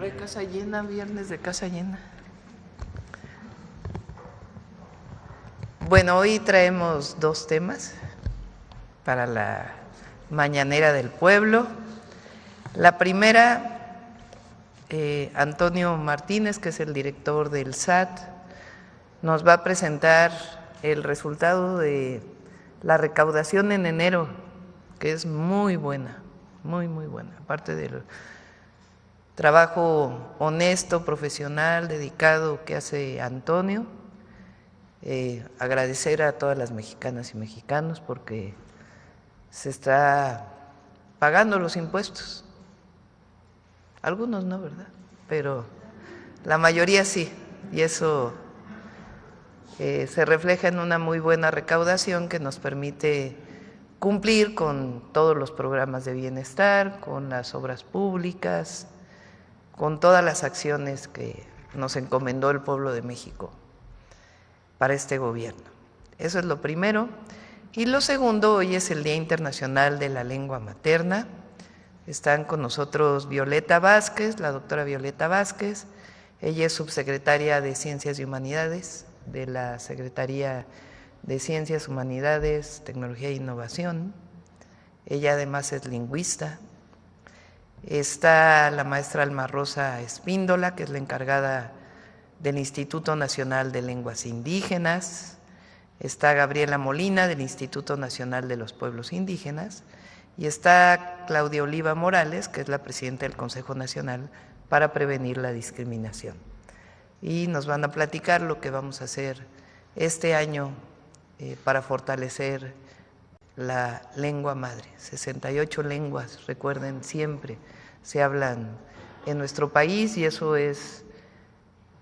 Siempre casa llena, viernes de casa llena. Bueno, hoy traemos dos temas para la mañanera del pueblo. La primera, Antonio Martínez, que es el director del SAT, nos va a presentar el resultado de la recaudación en enero, que es muy buena, muy buena. Aparte del trabajo honesto, profesional, dedicado que hace Antonio, agradecer a todas las mexicanas y mexicanos porque se está pagando los impuestos. Algunos no, ¿verdad? Pero la mayoría sí, y eso se refleja en una muy buena recaudación que nos permite cumplir con todos los programas de bienestar, con las obras públicas, con todas las acciones que nos encomendó el pueblo de México para este gobierno. Eso es lo primero. Y lo segundo, hoy es el Día Internacional de la Lengua Materna. Están con nosotros Violeta Vázquez, la doctora Violeta Vázquez. Ella es subsecretaria de Ciencias y Humanidades de la Secretaría de Ciencias, Humanidades, Tecnología e Innovación. Ella además es lingüista. Está la maestra Alma Rosa Espíndola, que es la encargada del Instituto Nacional de Lenguas Indígenas. Está Gabriela Molina, del Instituto Nacional de los Pueblos Indígenas. Y está Claudia Oliva Morales, que es la presidenta del Consejo Nacional para Prevenir la Discriminación. Y nos van a platicar lo que vamos a hacer este año para fortalecer la lengua madre. 68 lenguas, recuerden, siempre se hablan en nuestro país y eso es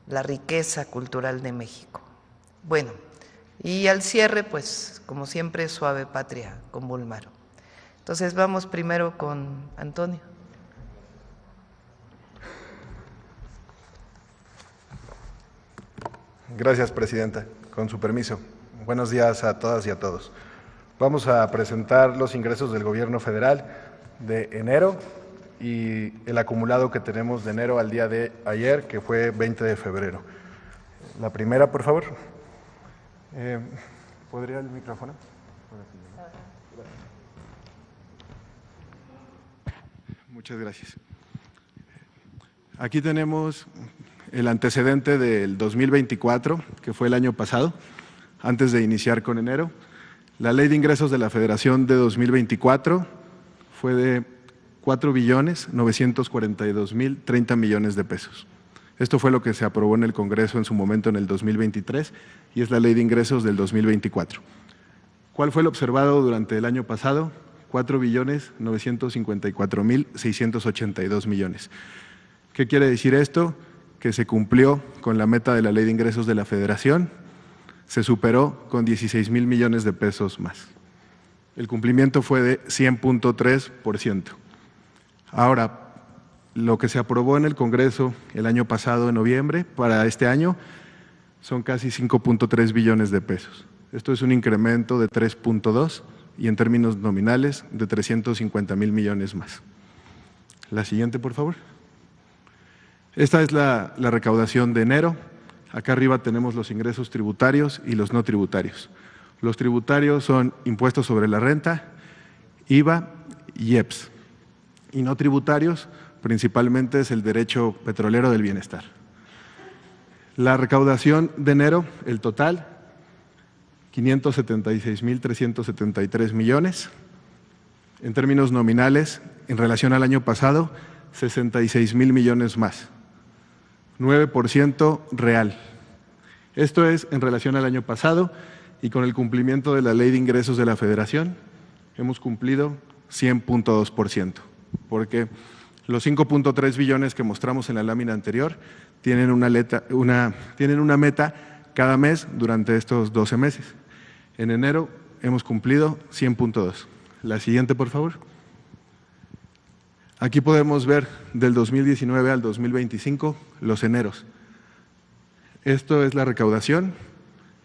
la riqueza cultural de México. Bueno, y al cierre, pues, como siempre, Suave Patria con Bulmaro. Entonces vamos primero con Antonio. Gracias, Presidenta. Con su permiso. Buenos días a todas y a todos. Vamos a presentar los ingresos del Gobierno Federal de enero y el acumulado que tenemos de enero al día de ayer, que fue 20 de febrero. La primera, por favor. ¿Podría el micrófono? Muchas gracias. Aquí tenemos el antecedente del 2024, que fue el año pasado, antes de iniciar con enero. La Ley de Ingresos de la Federación de 2024 fue de 4.942.030 millones de pesos. Esto fue lo que se aprobó en el Congreso en su momento en el 2023 y es la Ley de Ingresos del 2024. ¿Cuál fue el observado durante el año pasado? 4.954.682 millones. ¿Qué quiere decir esto? Que se cumplió con la meta de la Ley de Ingresos de la Federación, se superó con 16,000 millones de pesos más. El cumplimiento fue de 100.3%. Ahora, lo que se aprobó en el Congreso el año pasado, en noviembre, para este año, son casi 5.3 billones de pesos. Esto es un incremento de 3.2 y en términos nominales de 350,000 millones más. La siguiente, por favor. Esta es la recaudación de enero. Acá arriba tenemos los ingresos tributarios y los no tributarios. Los tributarios son impuestos sobre la renta, IVA y IEPS. Y no tributarios, principalmente es el derecho petrolero del bienestar. La recaudación de enero, el total, 576,373 millones. En términos nominales, en relación al año pasado, 66,000 millones más. 9% real. Esto es en relación al año pasado y con el cumplimiento de la Ley de Ingresos de la Federación hemos cumplido 100.2%, porque los 5.3 billones que mostramos en la lámina anterior tienen una meta cada mes durante estos 12 meses. En enero hemos cumplido 100.2. La siguiente, por favor. Aquí podemos ver del 2019 al 2025 los eneros. Esto es la recaudación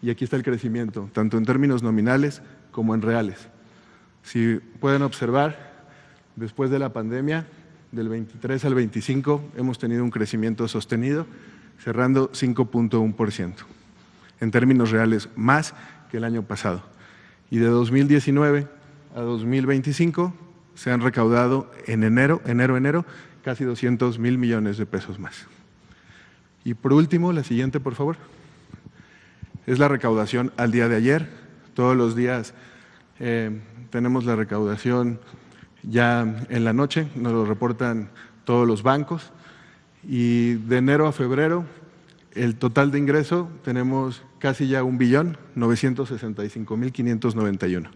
y aquí está el crecimiento, tanto en términos nominales como en reales. Si pueden observar, después de la pandemia, del 23 al 25 hemos tenido un crecimiento sostenido, cerrando 5.1%. En términos reales, más que el año pasado. Y de 2019 a 2025 se han recaudado en enero, casi 200,000 millones de pesos más. Y por último, la siguiente, por favor, es la recaudación al día de ayer. Todos los días tenemos la recaudación ya en la noche, nos lo reportan todos los bancos. Y de enero a febrero, el total de ingreso tenemos casi ya 1.965.591,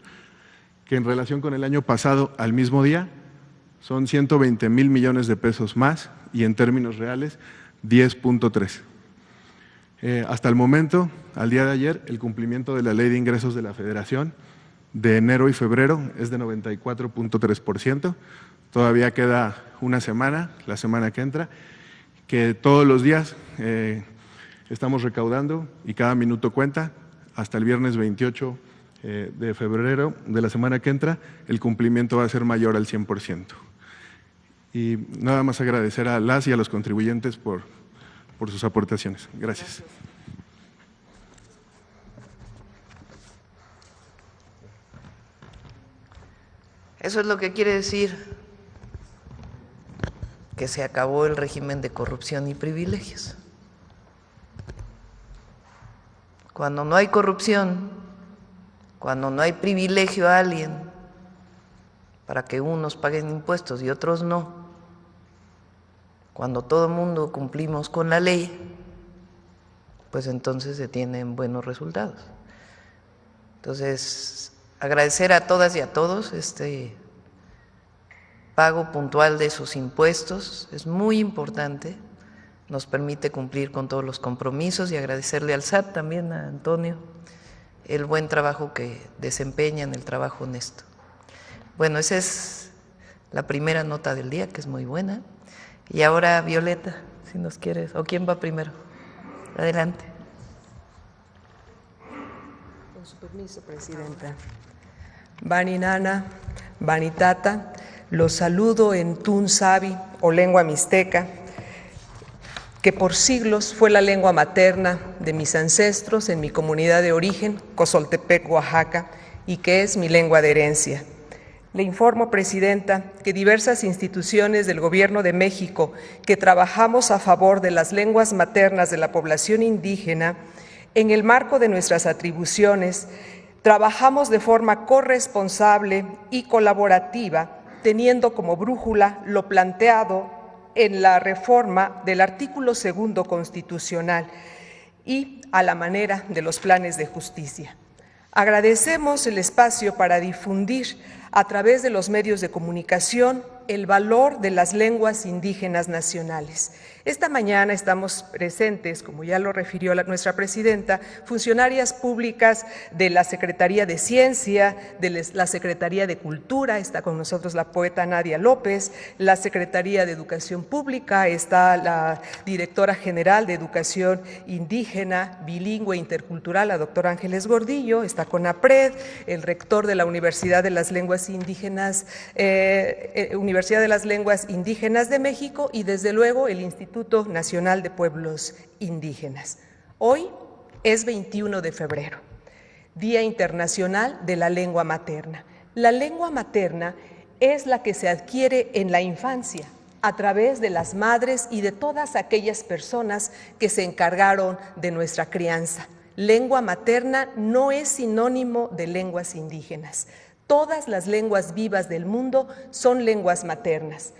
que en relación con el año pasado al mismo día son 120,000 millones de pesos más y en términos reales 10.3. Hasta el momento, al día de ayer, el cumplimiento de la Ley de Ingresos de la Federación de enero y febrero es de 94.3%. Todavía queda una semana, la semana que entra, que todos los días estamos recaudando y cada minuto cuenta. Hasta el viernes 28 de febrero de la semana que entra, el cumplimiento va a ser mayor al 100%. Y nada más agradecer a las y a los contribuyentes por sus aportaciones. Gracias. Eso es lo que quiere decir que se acabó el régimen de corrupción y privilegios. Cuando no hay corrupción, cuando no hay privilegio a alguien para que unos paguen impuestos y otros no, cuando todo el mundo cumplimos con la ley, pues entonces se tienen buenos resultados. Entonces, agradecer a todas y a todos este pago puntual de sus impuestos, es muy importante, nos permite cumplir con todos los compromisos y agradecerle al SAT también, a Antonio, el buen trabajo que desempeñan, el trabajo honesto. Bueno, esa es la primera nota del día, que es muy buena. Y ahora, Violeta, si nos quieres, ¿o quién va primero? Adelante. Con su permiso, Presidenta. Bani Nana, Bani Tata, los saludo en Tun Sabi o lengua mixteca, que por siglos fue la lengua materna de mis ancestros en mi comunidad de origen, Cozoltepec, Oaxaca, y que es mi lengua de herencia. Le informo, Presidenta, que diversas instituciones del Gobierno de México que trabajamos a favor de las lenguas maternas de la población indígena, en el marco de nuestras atribuciones, trabajamos de forma corresponsable y colaborativa, teniendo como brújula lo planteado en la reforma del artículo 2 constitucional y a la manera de los planes de justicia. Agradecemos el espacio para difundir a través de los medios de comunicación el valor de las lenguas indígenas nacionales. Esta mañana estamos presentes, como ya lo refirió nuestra presidenta, funcionarias públicas de la Secretaría de Ciencia, de la Secretaría de Cultura, está con nosotros la poeta Nadia López, la Secretaría de Educación Pública, está la Directora General de Educación Indígena, Bilingüe e Intercultural, la doctora Ángeles Gordillo, está CONAPRED, el rector de la Universidad de las Lenguas Indígenas, Universidad de las Lenguas Indígenas de México y desde luego el Instituto Nacional de Pueblos Indígenas. Hoy es 21 de febrero, Día Internacional de la Lengua Materna. La lengua materna es la que se adquiere en la infancia a través de las madres y de todas aquellas personas que se encargaron de nuestra crianza. Lengua materna no es sinónimo de lenguas indígenas. Todas las lenguas vivas del mundo son lenguas maternas.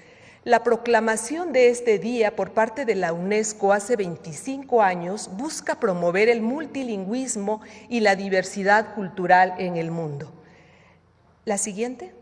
La proclamación de este día por parte de la UNESCO hace 25 años busca promover el multilingüismo y la diversidad cultural en el mundo. La siguiente.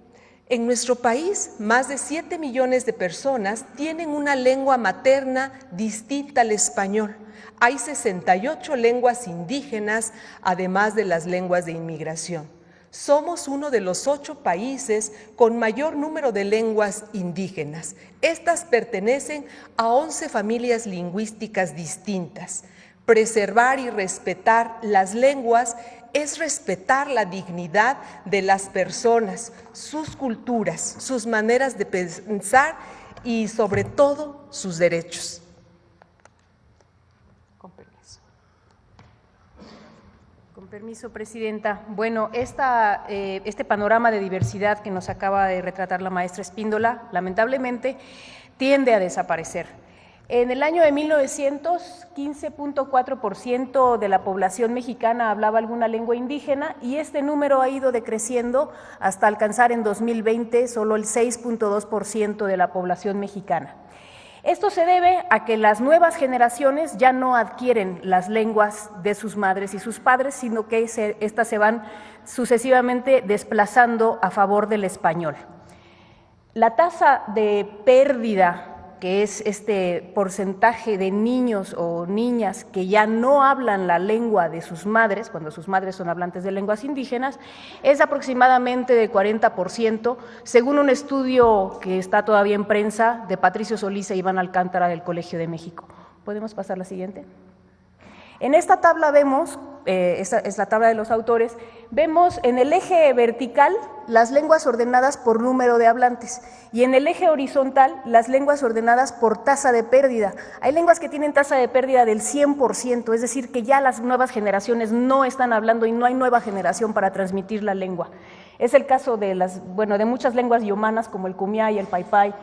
En nuestro país, más de 7 millones de personas tienen una lengua materna distinta al español. Hay 68 lenguas indígenas, además de las lenguas de inmigración. Somos uno de los 8 países con mayor número de lenguas indígenas. Estas pertenecen a 11 familias lingüísticas distintas. Preservar y respetar las lenguas es respetar la dignidad de las personas, sus culturas, sus maneras de pensar y sobre todo sus derechos. Con permiso. Con permiso, Presidenta. Bueno, este panorama de diversidad que nos acaba de retratar la maestra Espíndola, lamentablemente, tiende a desaparecer. En el año de 1900, 15.4% de la población mexicana hablaba alguna lengua indígena y este número ha ido decreciendo hasta alcanzar en 2020 solo el 6.2% de la población mexicana. Esto se debe a que las nuevas generaciones ya no adquieren las lenguas de sus madres y sus padres, sino que estas se van sucesivamente desplazando a favor del español. La tasa de pérdida, que es este porcentaje de niños o niñas que ya no hablan la lengua de sus madres, cuando sus madres son hablantes de lenguas indígenas, es aproximadamente de 40%, según un estudio que está todavía en prensa de Patricio Solís e Iván Alcántara del Colegio de México. ¿Podemos pasar la siguiente? En esta tabla vemos, esta es la tabla de los autores, vemos en el eje vertical las lenguas ordenadas por número de hablantes y en el eje horizontal las lenguas ordenadas por tasa de pérdida. Hay lenguas que tienen tasa de pérdida del 100%, es decir, que ya las nuevas generaciones no están hablando y no hay nueva generación para transmitir la lengua. Es el caso de de muchas lenguas yomanas como el kumiá y el paypay.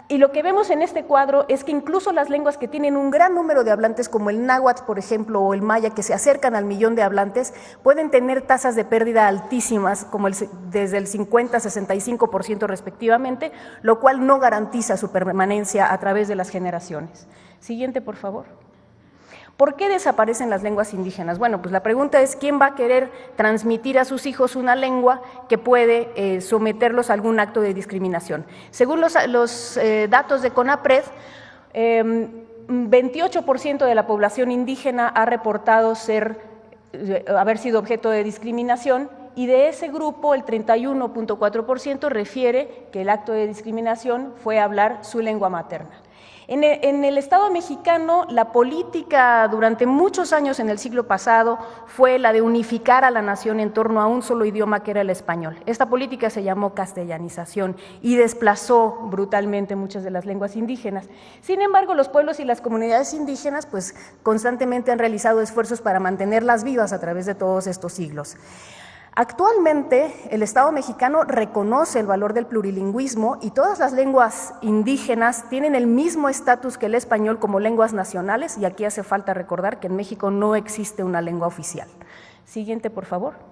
Y lo que vemos en este cuadro es que incluso las lenguas que tienen un gran número de hablantes, como el náhuatl, por ejemplo, o el maya, que se acercan al 1.000.000 de hablantes, pueden tener tasas de pérdida altísimas, como desde el 50 a 65% respectivamente, lo cual no garantiza su permanencia a través de las generaciones. Siguiente, por favor. ¿Por qué desaparecen las lenguas indígenas? Bueno, pues la pregunta es ¿quién va a querer transmitir a sus hijos una lengua que puede someterlos a algún acto de discriminación? Según los datos de CONAPRED, 28% de la población indígena ha reportado haber sido objeto de discriminación y de ese grupo el 31.4% refiere que el acto de discriminación fue hablar su lengua materna. En el Estado mexicano, la política durante muchos años en el siglo pasado fue la de unificar a la nación en torno a un solo idioma que era el español. Esta política se llamó castellanización y desplazó brutalmente muchas de las lenguas indígenas. Sin embargo, los pueblos y las comunidades indígenas pues constantemente han realizado esfuerzos para mantenerlas vivas a través de todos estos siglos. Actualmente, el Estado mexicano reconoce el valor del plurilingüismo y todas las lenguas indígenas tienen el mismo estatus que el español como lenguas nacionales, y aquí hace falta recordar que en México no existe una lengua oficial. Siguiente, por favor.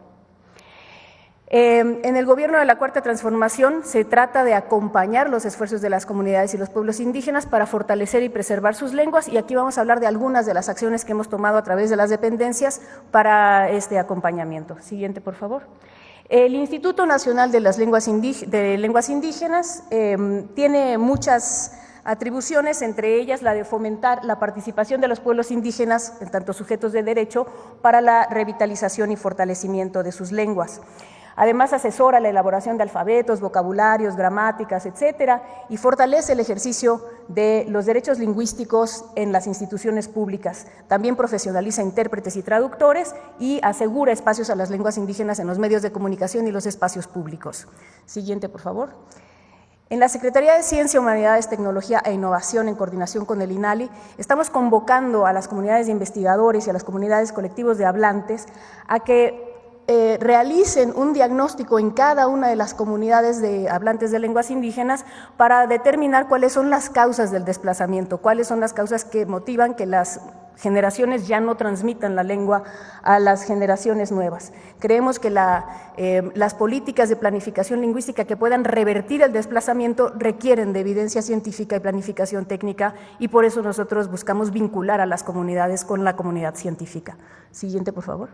En el gobierno de la Cuarta Transformación se trata de acompañar los esfuerzos de las comunidades y los pueblos indígenas para fortalecer y preservar sus lenguas, y aquí vamos a hablar de algunas de las acciones que hemos tomado a través de las dependencias para este acompañamiento. Siguiente, por favor. El Instituto Nacional de las Lenguas Indígenas tiene muchas atribuciones, entre ellas la de fomentar la participación de los pueblos indígenas, en tanto sujetos de derecho, para la revitalización y fortalecimiento de sus lenguas. Además, asesora la elaboración de alfabetos, vocabularios, gramáticas, etcétera, y fortalece el ejercicio de los derechos lingüísticos en las instituciones públicas. También profesionaliza intérpretes y traductores y asegura espacios a las lenguas indígenas en los medios de comunicación y los espacios públicos. Siguiente, por favor. En la Secretaría de Ciencia, Humanidades, Tecnología e Innovación, en coordinación con el INALI, estamos convocando a las comunidades de investigadores y a las comunidades colectivos de hablantes a que realicen un diagnóstico en cada una de las comunidades de hablantes de lenguas indígenas para determinar cuáles son las causas del desplazamiento, cuáles son las causas que motivan que las generaciones ya no transmitan la lengua a las generaciones nuevas. Creemos que las políticas de planificación lingüística que puedan revertir el desplazamiento requieren de evidencia científica y planificación técnica, y por eso nosotros buscamos vincular a las comunidades con la comunidad científica. Siguiente, por favor.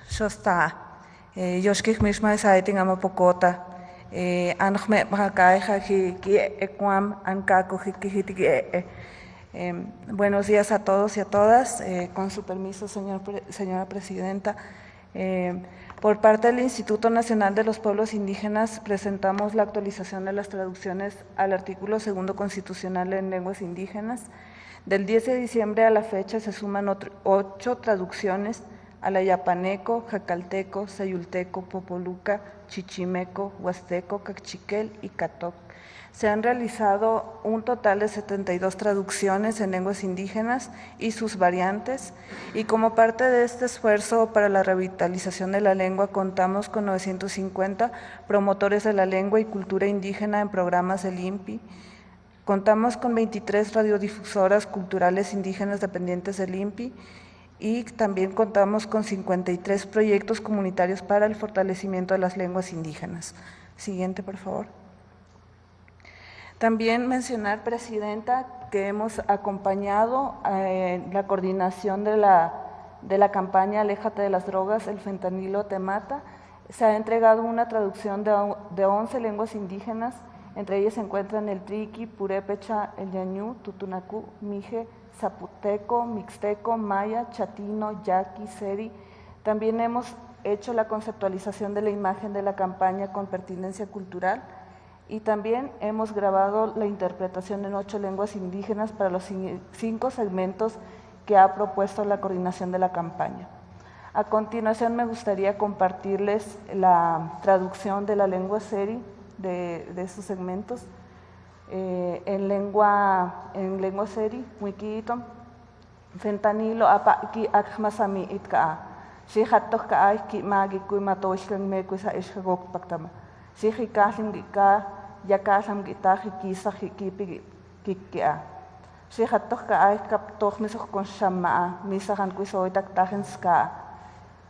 Shosta, yoshkik mishma saiting amapokota, anjme bakaja ki equam ancaco buenos días a todos y a todas. Con su permiso, señora presidenta. Por parte del Instituto Nacional de los Pueblos Indígenas presentamos la actualización de las traducciones al artículo 2 constitucional en lenguas indígenas. Del 10 de diciembre a la fecha se suman 8 traducciones al ayapaneco, jacalteco, sayulteco, popoluca, chichimeco, huasteco, cachiquel y catoc. Se han realizado un total de 72 traducciones en lenguas indígenas y sus variantes, y como parte de este esfuerzo para la revitalización de la lengua contamos con 950 promotores de la lengua y cultura indígena en programas del INPI. Contamos con 23 radiodifusoras culturales indígenas dependientes del INPI y también contamos con 53 proyectos comunitarios para el fortalecimiento de las lenguas indígenas. Siguiente, por favor. También mencionar, Presidenta, que hemos acompañado la coordinación de la campaña Aléjate de las drogas, el fentanilo te mata. Se ha entregado una traducción de 11 lenguas indígenas, entre ellas se encuentran el triqui, purépecha, el ñañú, tutunacú, mije, zapoteco, mixteco, maya, chatino, yaqui, seri. También hemos hecho la conceptualización de la imagen de la campaña con pertinencia cultural, y también hemos grabado la interpretación en 8 lenguas indígenas para los 5 segmentos que ha propuesto la coordinación de la campaña. A continuación me gustaría compartirles la traducción de la lengua seri de estos segmentos. En lengua seri, wikiitom, fentanilo apa ki akmasami itka, si hatok ka ay ki magi kui matoishlang me kui sa ishagok paktama. Si hikaslim ka yakasam gitahi kisa hikipi kikia. Si hatok ka ay kaptok misok kon shama misahan kui soitak tahin ska.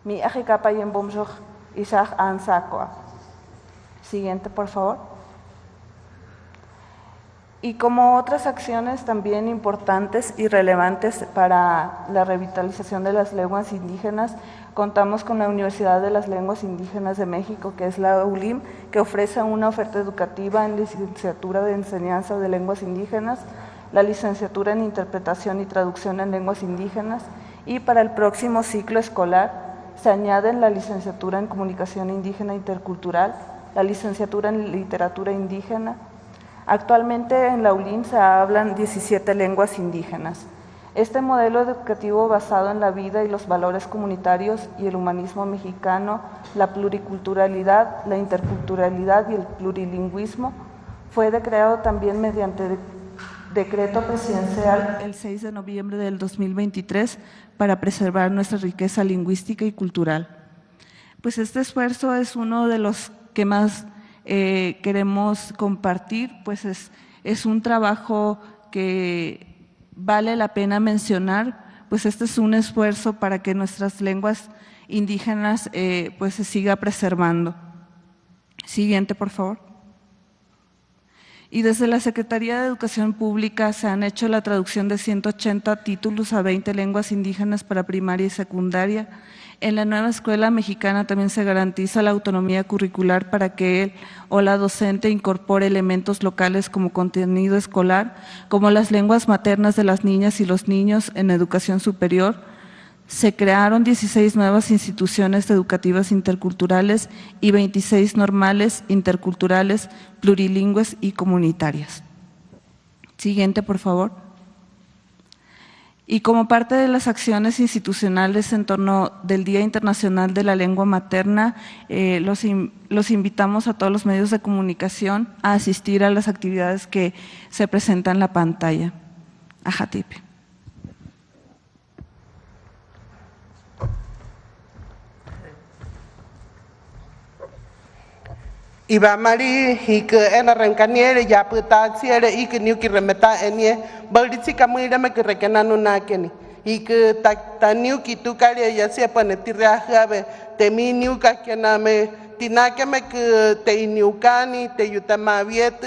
Mi akikapa yembomsok isah ansakwa. Siguiente, por favor. Y como otras acciones también importantes y relevantes para la revitalización de las lenguas indígenas, contamos con la Universidad de las Lenguas Indígenas de México, que es la ULIM, que ofrece una oferta educativa en licenciatura de enseñanza de lenguas indígenas, la licenciatura en interpretación y traducción en lenguas indígenas, y para el próximo ciclo escolar se añaden la licenciatura en comunicación indígena intercultural, la licenciatura en literatura indígena. Actualmente en la ULIM se hablan 17 lenguas indígenas. Este modelo educativo basado en la vida y los valores comunitarios y el humanismo mexicano, la pluriculturalidad, la interculturalidad y el plurilingüismo fue creado también mediante decreto presidencial el 6 de noviembre del 2023 para preservar nuestra riqueza lingüística y cultural. Pues este esfuerzo es uno de los que más queremos compartir, pues es un trabajo que vale la pena mencionar, pues este es un esfuerzo para que nuestras lenguas indígenas pues se siga preservando. Siguiente, por favor. Y desde la Secretaría de Educación Pública se han hecho la traducción de 180 títulos a 20 lenguas indígenas para primaria y secundaria. En la nueva escuela mexicana también se garantiza la autonomía curricular para que él o la docente incorpore elementos locales como contenido escolar, como las lenguas maternas de las niñas y los niños en educación superior. Se crearon 16 nuevas instituciones educativas interculturales y 26 normales, interculturales, plurilingües y comunitarias. Siguiente, por favor. Y como parte de las acciones institucionales en torno del Día Internacional de la Lengua Materna, los invitamos a todos los medios de comunicación a asistir a las actividades que se presentan en la pantalla. Ajatipe. Iba Mari hike en arrancaniere ya puta siere hike niu ki remeta enie baldi kamuira me que rekenanu nakeni hike ta niu ki tu kare ya se pone tirra jabe te mi niu ka kename tinake me que te niu kani te yutama viet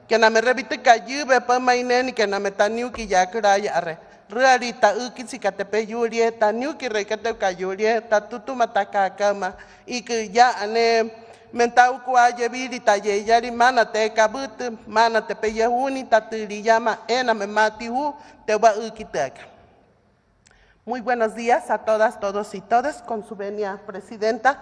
kename rebite kayube pa maineni kename ta niu ki ya kra ya re reali ta uki sikatepe yurie ta niu ki rekete kayurie ta tutu mataka kama hike ya ane mentau kuaye viri taye yari mana te kabut mana te peyahuni tatiri llama ena me matihu te va ukitek. Muy buenos días a todas, todos y todas, con su venia presidenta.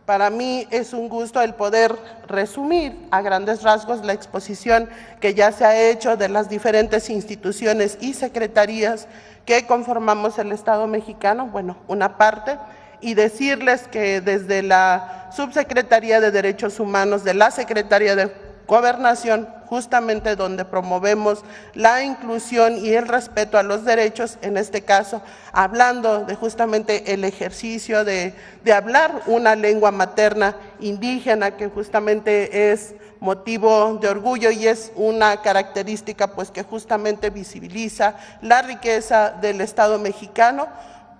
Para mí es un gusto el poder resumir a grandes rasgos la exposición que ya se ha hecho de las diferentes instituciones y secretarías que conformamos el Estado mexicano, bueno, una parte, y decirles que desde la Subsecretaría de Derechos Humanos de la Secretaría de Gobernación, justamente donde promovemos la inclusión y el respeto a los derechos, en este caso, hablando de justamente el ejercicio de hablar una lengua materna indígena, que justamente es motivo de orgullo y es una característica pues que justamente visibiliza la riqueza del Estado mexicano.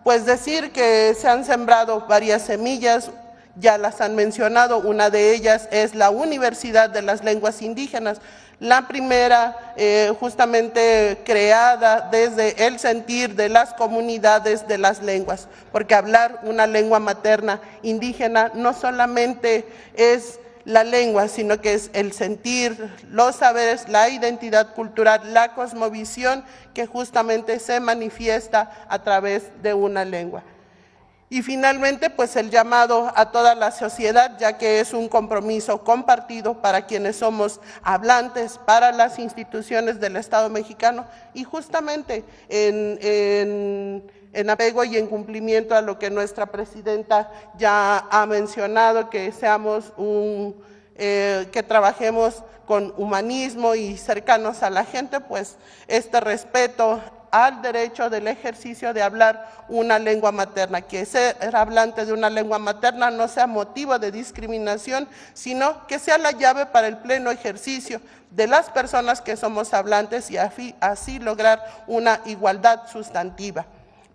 Pues decir que se han sembrado varias semillas, ya las han mencionado, una de ellas es la Universidad de las Lenguas Indígenas, la primera justamente creada desde el sentir de las comunidades de las lenguas, porque hablar una lengua materna indígena no solamente es la lengua, sino que es el sentir, los saberes, la identidad cultural, la cosmovisión que justamente se manifiesta a través de una lengua. Y finalmente, pues el llamado a toda la sociedad, ya que es un compromiso compartido para quienes somos hablantes, para las instituciones del Estado mexicano, y justamente en apego y en cumplimiento a lo que nuestra presidenta ya ha mencionado, que seamos que trabajemos con humanismo y cercanos a la gente, pues este respeto al derecho del ejercicio de hablar una lengua materna, que ser hablante de una lengua materna no sea motivo de discriminación, sino que sea la llave para el pleno ejercicio de las personas que somos hablantes y así lograr una igualdad sustantiva,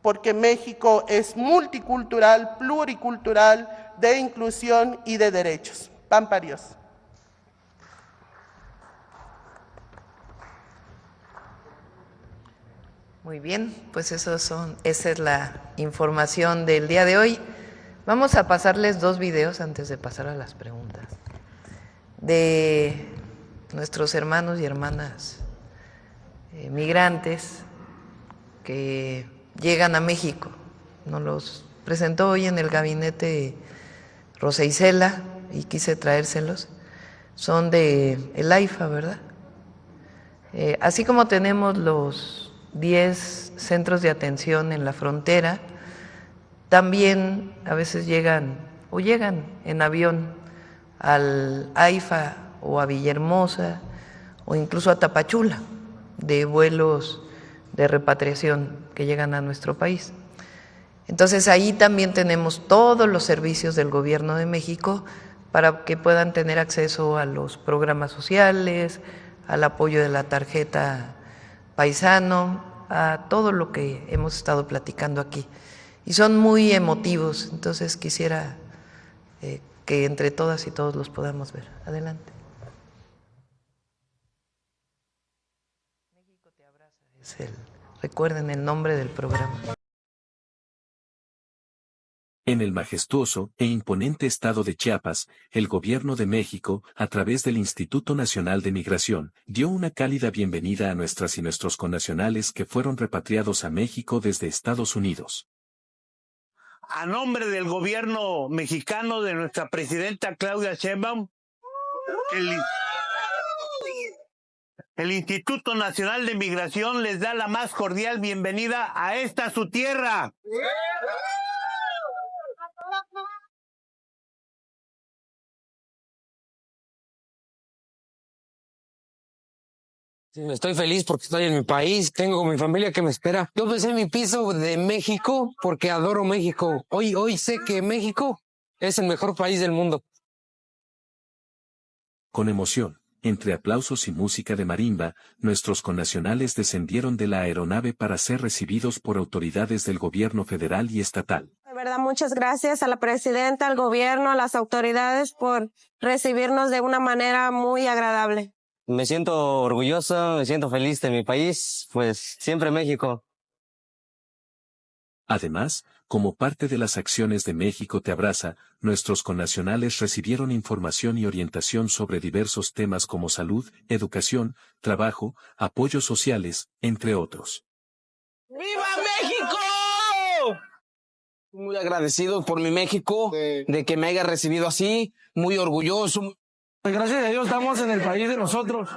porque México es multicultural, pluricultural, de inclusión y de derechos. Pamparios. Muy bien, pues esa es la información del día de hoy. Vamos a pasarles 2 videos antes de pasar a las preguntas de nuestros hermanos y hermanas migrantes que llegan a México. Nos los presentó hoy en el gabinete Rosa Isela y quise traérselos. Son de el AIFA, ¿verdad? Así como tenemos los 10 centros de atención en la frontera, también a veces llegan en avión al AIFA o a Villahermosa o incluso a Tapachula, de vuelos de repatriación que llegan a nuestro país. Entonces ahí también tenemos todos los servicios del Gobierno de México para que puedan tener acceso a los programas sociales, al apoyo de la tarjeta paisano, a todo lo que hemos estado platicando aquí. Y son muy emotivos, entonces quisiera que entre todas y todos los podamos ver. Adelante. México te abraza, recuerden el nombre del programa. En el majestuoso e imponente estado de Chiapas, el Gobierno de México, a través del Instituto Nacional de Migración, dio una cálida bienvenida a nuestras y nuestros connacionales que fueron repatriados a México desde Estados Unidos. A nombre del Gobierno mexicano de nuestra presidenta Claudia Sheinbaum, el Instituto Nacional de Migración les da la más cordial bienvenida a esta su tierra. Estoy feliz porque estoy en mi país, tengo mi familia que me espera. Yo besé mi piso de México porque adoro México. Hoy sé que México es el mejor país del mundo. Con emoción, entre aplausos y música de marimba, nuestros connacionales descendieron de la aeronave para ser recibidos por autoridades del gobierno federal y estatal. De verdad, muchas gracias a la presidenta, al gobierno, a las autoridades por recibirnos de una manera muy agradable. Me siento orgulloso, me siento feliz de mi país, pues siempre México. Además, como parte de las acciones de México Te Abraza, nuestros connacionales recibieron información y orientación sobre diversos temas como salud, educación, trabajo, apoyos sociales, entre otros. ¡Viva México! Muy agradecido por mi México, de que me haya recibido así, muy orgulloso. Gracias a Dios estamos en el país de nosotros.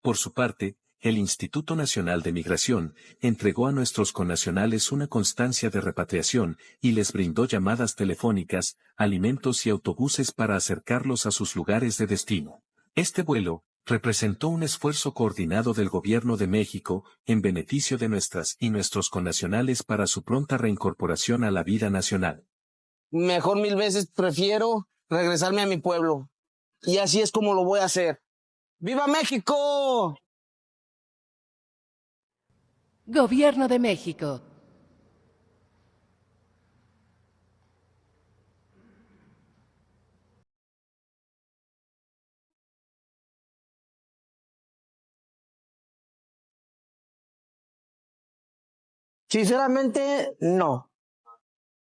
Por su parte, el Instituto Nacional de Migración entregó a nuestros connacionales una constancia de repatriación y les brindó llamadas telefónicas, alimentos y autobuses para acercarlos a sus lugares de destino. Este vuelo representó un esfuerzo coordinado del Gobierno de México en beneficio de nuestras y nuestros connacionales para su pronta reincorporación a la vida nacional. Mejor 1000 veces prefiero regresarme a mi pueblo. Y así es como lo voy a hacer. ¡Viva México! Gobierno de México. Sinceramente, no.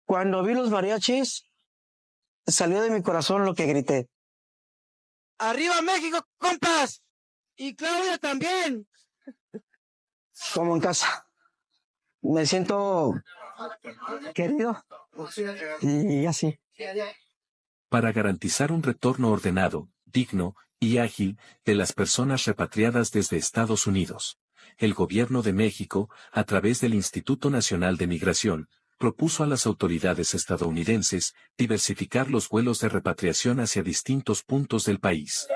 Cuando vi los mariachis, salió de mi corazón lo que grité. ¡Arriba México, compas! ¡Y Claudia también! Como en casa. Me siento querido. Y así. Para garantizar un retorno ordenado, digno y ágil de las personas repatriadas desde Estados Unidos, el Gobierno de México, a través del Instituto Nacional de Migración, propuso a las autoridades estadounidenses diversificar los vuelos de repatriación hacia distintos puntos del país.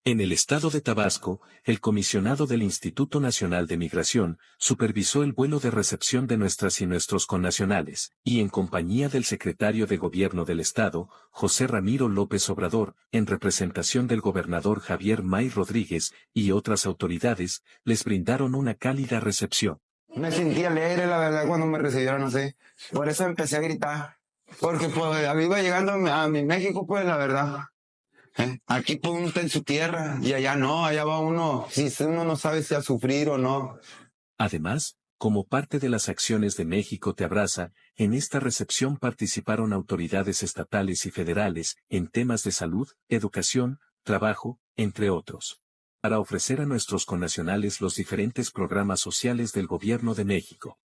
En el estado de Tabasco, el comisionado del Instituto Nacional de Migración supervisó el vuelo de recepción de nuestras y nuestros connacionales, y en compañía del secretario de Gobierno del Estado, José Ramiro López Obrador, en representación del gobernador Javier May Rodríguez y otras autoridades, les brindaron una cálida recepción. Me sentí alegre, la verdad, cuando me recibieron, no sé. Por eso empecé a gritar. Porque pues iba llegando a mi México, pues, la verdad. Aquí pues uno está en su tierra y allá no, allá va uno, si uno no sabe si a sufrir o no. Además, como parte de las acciones de México Te Abraza, en esta recepción participaron autoridades estatales y federales en temas de salud, educación, trabajo, entre otros, para ofrecer a nuestros connacionales los diferentes programas sociales del Gobierno de México.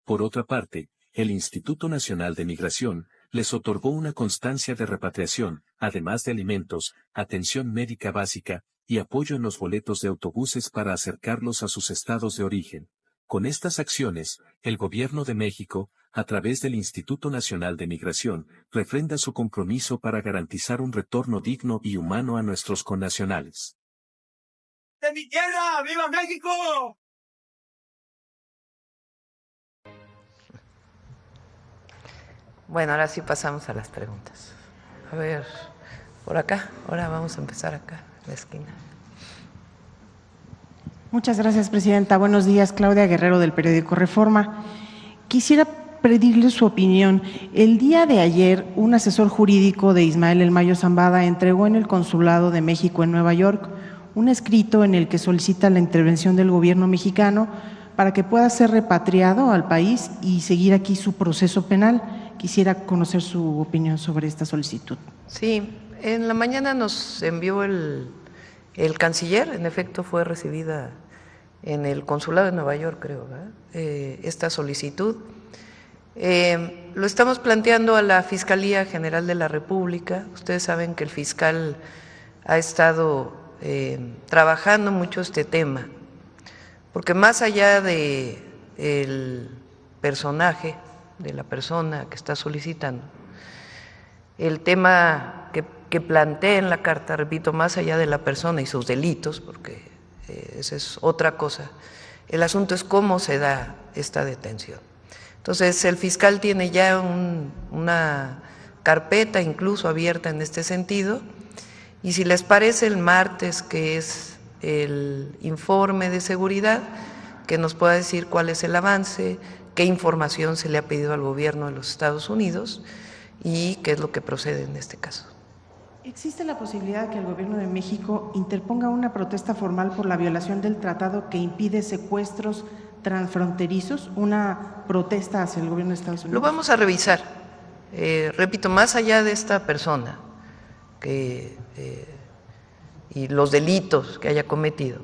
Por otra parte, el Instituto Nacional de Migración les otorgó una constancia de repatriación, además de alimentos, atención médica básica, y apoyo en los boletos de autobuses para acercarlos a sus estados de origen. Con estas acciones, el Gobierno de México, a través del Instituto Nacional de Migración, refrenda su compromiso para garantizar un retorno digno y humano a nuestros connacionales. ¡De mi tierra! ¡Viva México! Bueno, ahora sí pasamos a las preguntas. A ver, por acá. Ahora vamos a empezar acá, en la esquina. Muchas gracias, presidenta. Buenos días, Claudia Guerrero, del periódico Reforma. Quisiera pedirle su opinión. El día de ayer, un asesor jurídico de Ismael El Mayo Zambada entregó en el Consulado de México en Nueva York un escrito en el que solicita la intervención del gobierno mexicano para que pueda ser repatriado al país y seguir aquí su proceso penal. Quisiera conocer su opinión sobre esta solicitud. Sí, en la mañana nos envió el canciller, en efecto fue recibida en el Consulado de Nueva York, creo, ¿verdad? Esta solicitud. Lo estamos planteando a la Fiscalía General de la República. Ustedes saben que el fiscal ha estado trabajando mucho este tema, porque más allá de el personaje, de la persona que está solicitando, el tema que plantea en la carta, repito, más allá de la persona y sus delitos, porque esa es otra cosa, el asunto es cómo se da esta detención. Entonces, el fiscal tiene ya una carpeta incluso abierta en este sentido, y si les parece, el martes, que es el informe de seguridad, que nos pueda decir cuál es el avance, qué información se le ha pedido al gobierno de los Estados Unidos y qué es lo que procede en este caso. ¿Existe la posibilidad de que el gobierno de México interponga una protesta formal por la violación del tratado que impide secuestros transfronterizos, una protesta hacia el gobierno de Estados Unidos? Lo vamos a revisar. Repito, más allá de esta persona y los delitos que haya cometido,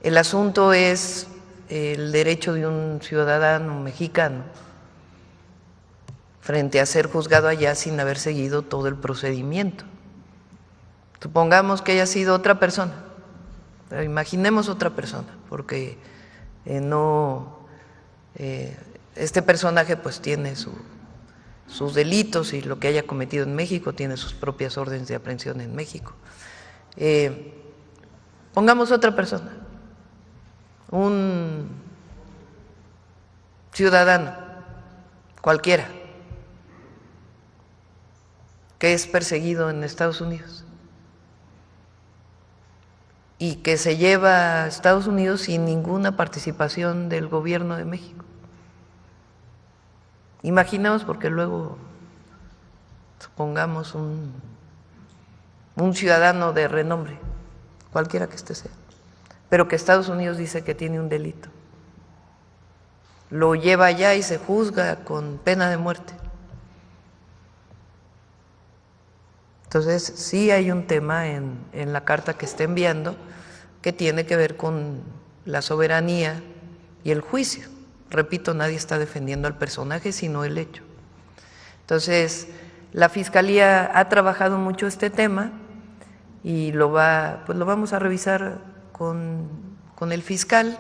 el asunto es el derecho de un ciudadano mexicano frente a ser juzgado allá sin haber seguido todo el procedimiento. Supongamos que haya sido otra persona, pero imaginemos otra persona, porque este personaje pues tiene sus delitos y lo que haya cometido en México, tiene sus propias órdenes de aprehensión en México. Pongamos otra persona, un ciudadano cualquiera que es perseguido en Estados Unidos y que se lleva a Estados Unidos sin ninguna participación del gobierno de México. Imaginemos, porque luego supongamos un ciudadano de renombre, cualquiera que esté sea, pero que Estados Unidos dice que tiene un delito. Lo lleva allá y se juzga con pena de muerte. Entonces, sí hay un tema en la carta que está enviando que tiene que ver con la soberanía y el juicio. Repito, nadie está defendiendo al personaje, sino el hecho. Entonces, la Fiscalía ha trabajado mucho este tema y lo vamos a revisar con el fiscal,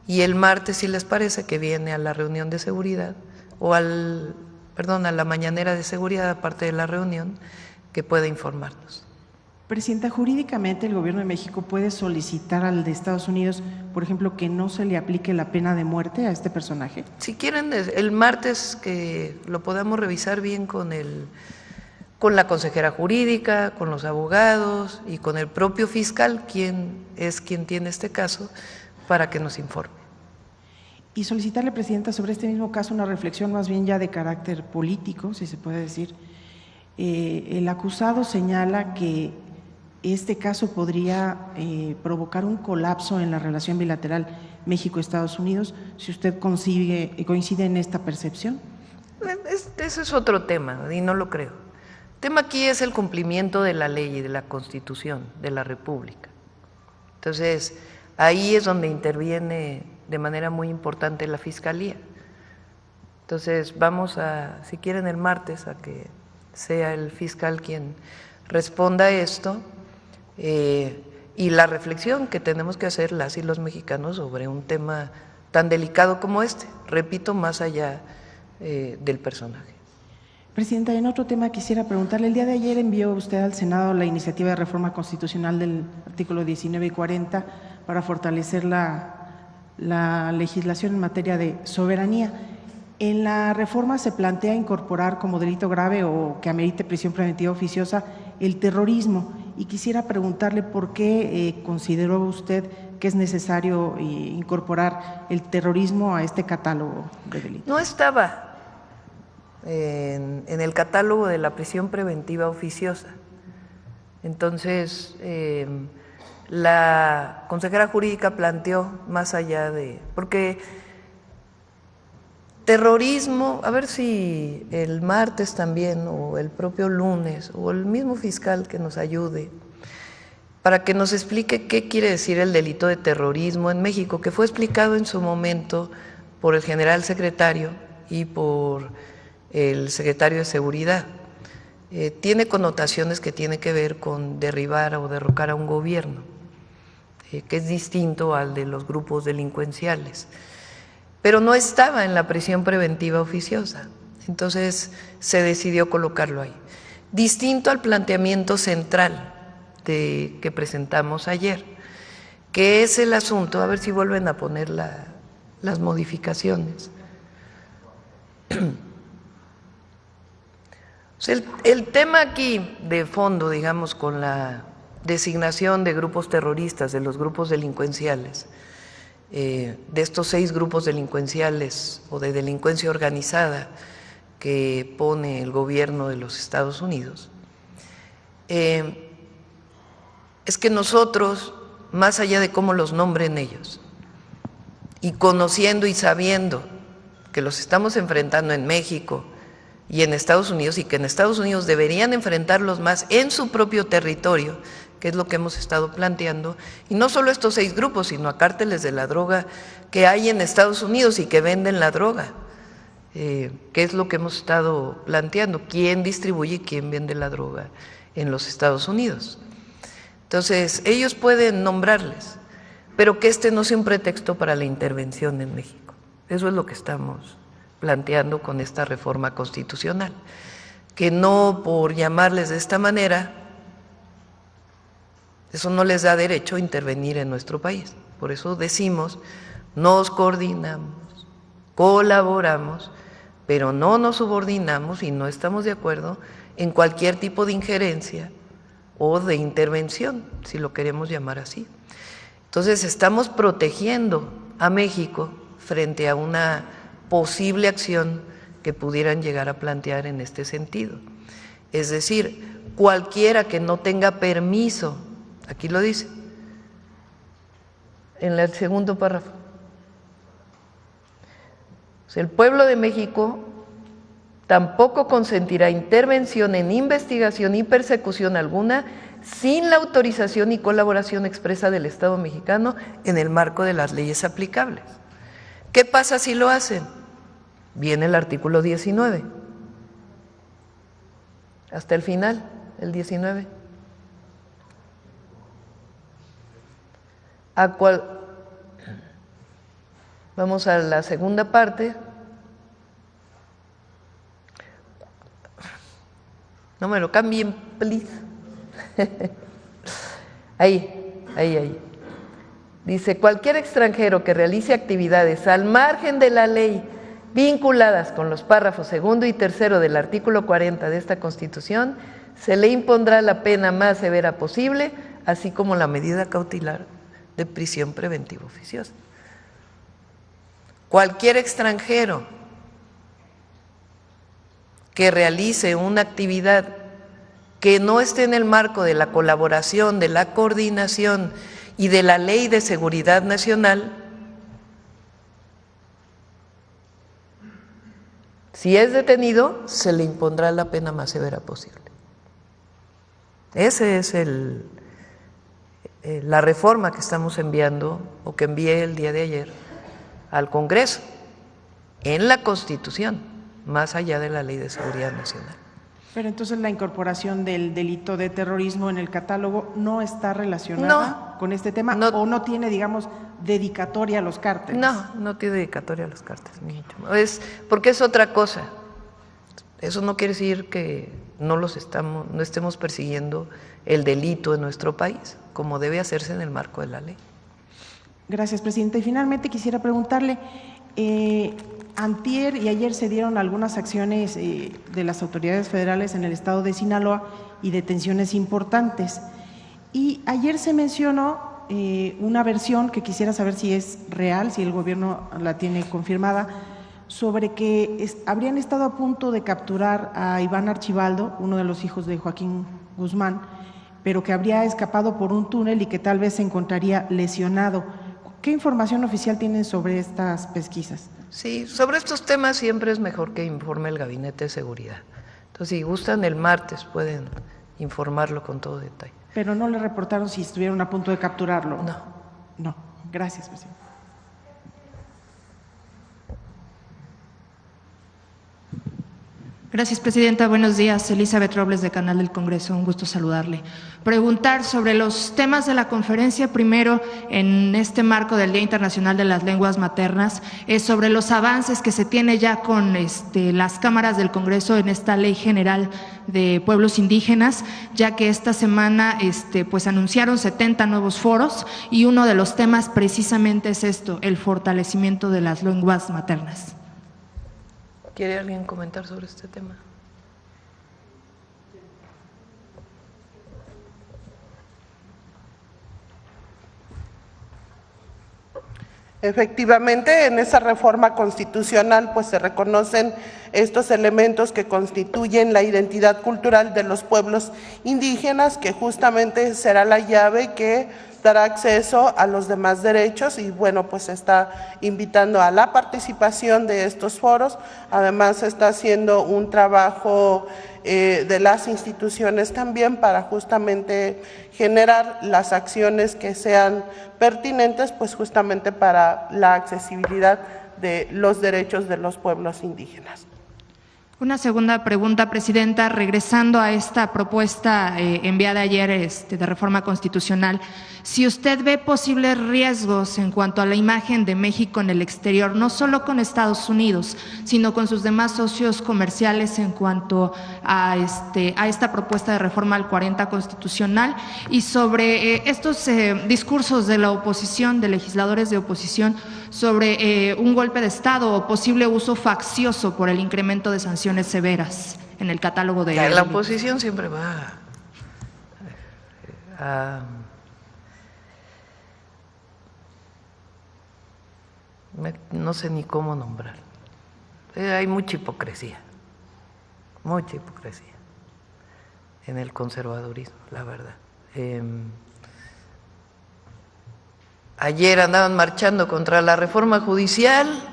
y el martes, si les parece, que viene a la reunión de seguridad, o a la mañanera de seguridad, aparte de la reunión, que pueda informarnos. Presidenta, jurídicamente el Gobierno de México puede solicitar al de Estados Unidos, por ejemplo, que no se le aplique la pena de muerte a este personaje. Si quieren, el martes que lo podamos revisar bien con la consejera jurídica, con los abogados y con el propio fiscal, quien tiene este caso, para que nos informe. Y solicitarle, Presidenta, sobre este mismo caso una reflexión más bien ya de carácter político, si se puede decir. El acusado señala que este caso podría provocar un colapso en la relación bilateral México-Estados Unidos, si usted coincide en esta percepción. Ese es otro tema, y no lo creo. El tema aquí es el cumplimiento de la ley y de la Constitución de la República. Entonces, ahí es donde interviene de manera muy importante la Fiscalía. Entonces, vamos si quieren el martes, a que sea el fiscal quien responda a esto, y la reflexión que tenemos que hacer las y los mexicanos sobre un tema tan delicado como este, repito, más allá del personaje. Presidenta, en otro tema quisiera preguntarle, el día de ayer envió usted al Senado la iniciativa de reforma constitucional del artículo 19 y 40 para fortalecer la legislación en materia de soberanía. En la reforma se plantea incorporar como delito grave o que amerite prisión preventiva oficiosa el terrorismo, y quisiera preguntarle por qué consideró usted que es necesario incorporar el terrorismo a este catálogo de delitos. No estaba en el catálogo de la prisión preventiva oficiosa. Entonces, la consejera jurídica planteó más allá porque terrorismo, a ver si el martes también, o el propio lunes, o el mismo fiscal que nos ayude, para que nos explique qué quiere decir el delito de terrorismo en México, que fue explicado en su momento por el general secretario y por el secretario de Seguridad. Tiene connotaciones que tienen que ver con derribar o derrocar a un gobierno, que es distinto al de los grupos delincuenciales. Pero no estaba en la prisión preventiva oficiosa, entonces se decidió colocarlo ahí. Distinto al planteamiento central que presentamos ayer, que es el asunto, a ver si vuelven a poner las modificaciones. El tema aquí de fondo, digamos, con la designación de grupos terroristas, de los grupos delincuenciales, de estos 6 grupos delincuenciales o de delincuencia organizada que pone el gobierno de los Estados Unidos, es que nosotros, más allá de cómo los nombren ellos, y conociendo y sabiendo que los estamos enfrentando en México y en Estados Unidos, y que en Estados Unidos deberían enfrentarlos más en su propio territorio que es lo que hemos estado planteando, y no solo estos 6 grupos, sino a cárteles de la droga que hay en Estados Unidos y que venden la droga, que es lo que hemos estado planteando, quién distribuye y quién vende la droga en los Estados Unidos. Entonces, ellos pueden nombrarles, pero que este no sea un pretexto para la intervención en México. Eso es lo que estamos planteando con esta reforma constitucional, que no por llamarles de esta manera, eso no les da derecho a intervenir en nuestro país. Por eso decimos, nos coordinamos, colaboramos, pero no nos subordinamos y no estamos de acuerdo en cualquier tipo de injerencia o de intervención, si lo queremos llamar así. Entonces estamos protegiendo a México frente a una posible acción que pudieran llegar a plantear en este sentido. Es decir, cualquiera que no tenga permiso, aquí lo dice, en el segundo párrafo, el pueblo de México tampoco consentirá intervención en investigación y persecución alguna sin la autorización y colaboración expresa del Estado mexicano en el marco de las leyes aplicables. ¿Qué pasa si lo hacen? Viene el artículo 19, hasta el final, el 19. Vamos a la segunda parte. No me lo cambien, please. Ahí. Dice, cualquier extranjero que realice actividades al margen de la ley vinculadas con los párrafos 2 y 3 del artículo 40 de esta Constitución, se le impondrá la pena más severa posible, así como la medida cautelar de prisión preventiva oficiosa. Cualquier extranjero que realice una actividad que no esté en el marco de la colaboración, de la coordinación y de la Ley de Seguridad Nacional, si es detenido, se le impondrá la pena más severa posible. Esa es la reforma que estamos enviando, o que envié el día de ayer, al Congreso, en la Constitución, más allá de la Ley de Seguridad Nacional. Pero entonces la incorporación del delito de terrorismo en el catálogo no está relacionada con este tema, o no tiene, digamos, dedicatoria a los cárteles. No tiene dedicatoria a los cárteles, ni mucho más. Es porque es otra cosa. Eso no quiere decir que no estemos persiguiendo el delito en nuestro país, como debe hacerse en el marco de la ley. Gracias, Presidenta. Y finalmente quisiera preguntarle, antier y ayer se dieron algunas acciones de las autoridades federales en el estado de Sinaloa y detenciones importantes. Y ayer se mencionó una versión que quisiera saber si es real, si el gobierno la tiene confirmada, sobre que habrían estado a punto de capturar a Iván Archibaldo, uno de los hijos de Joaquín Guzmán, pero que habría escapado por un túnel y que tal vez se encontraría lesionado. ¿Qué información oficial tienen sobre estas pesquisas? Sí, sobre estos temas siempre es mejor que informe el Gabinete de Seguridad. Entonces, si gustan, el martes pueden informarlo con todo detalle. Pero no le reportaron si estuvieron a punto de capturarlo. No. Gracias, presidente. Gracias, Presidenta. Buenos días. Elizabeth Robles, de Canal del Congreso. Un gusto saludarle. Preguntar sobre los temas de la conferencia, primero, en este marco del Día Internacional de las Lenguas Maternas, sobre los avances que se tiene ya con las cámaras del Congreso en esta Ley General de Pueblos Indígenas, ya que esta semana pues anunciaron 70 nuevos foros y uno de los temas precisamente es esto, el fortalecimiento de las lenguas maternas. ¿Quiere alguien comentar sobre este tema? Efectivamente, en esa reforma constitucional pues se reconocen estos elementos que constituyen la identidad cultural de los pueblos indígenas, que justamente será la llave que dará acceso a los demás derechos y bueno, pues está invitando a la participación de estos foros. Además está haciendo un trabajo de las instituciones también para justamente generar las acciones que sean pertinentes, pues justamente para la accesibilidad de los derechos de los pueblos indígenas. Una segunda pregunta, Presidenta, regresando a esta propuesta enviada ayer de reforma constitucional, si usted ve posibles riesgos en cuanto a la imagen de México en el exterior, no solo con Estados Unidos, sino con sus demás socios comerciales en cuanto a esta propuesta de reforma al 40 constitucional, y sobre estos discursos de la oposición, de legisladores de oposición, sobre un golpe de Estado o posible uso faccioso por el incremento de sanciones severas en el catálogo de... La oposición siempre va a no sé ni cómo nombrar. Hay mucha hipocresía en el conservadurismo, la verdad. Ayer andaban marchando contra la reforma judicial,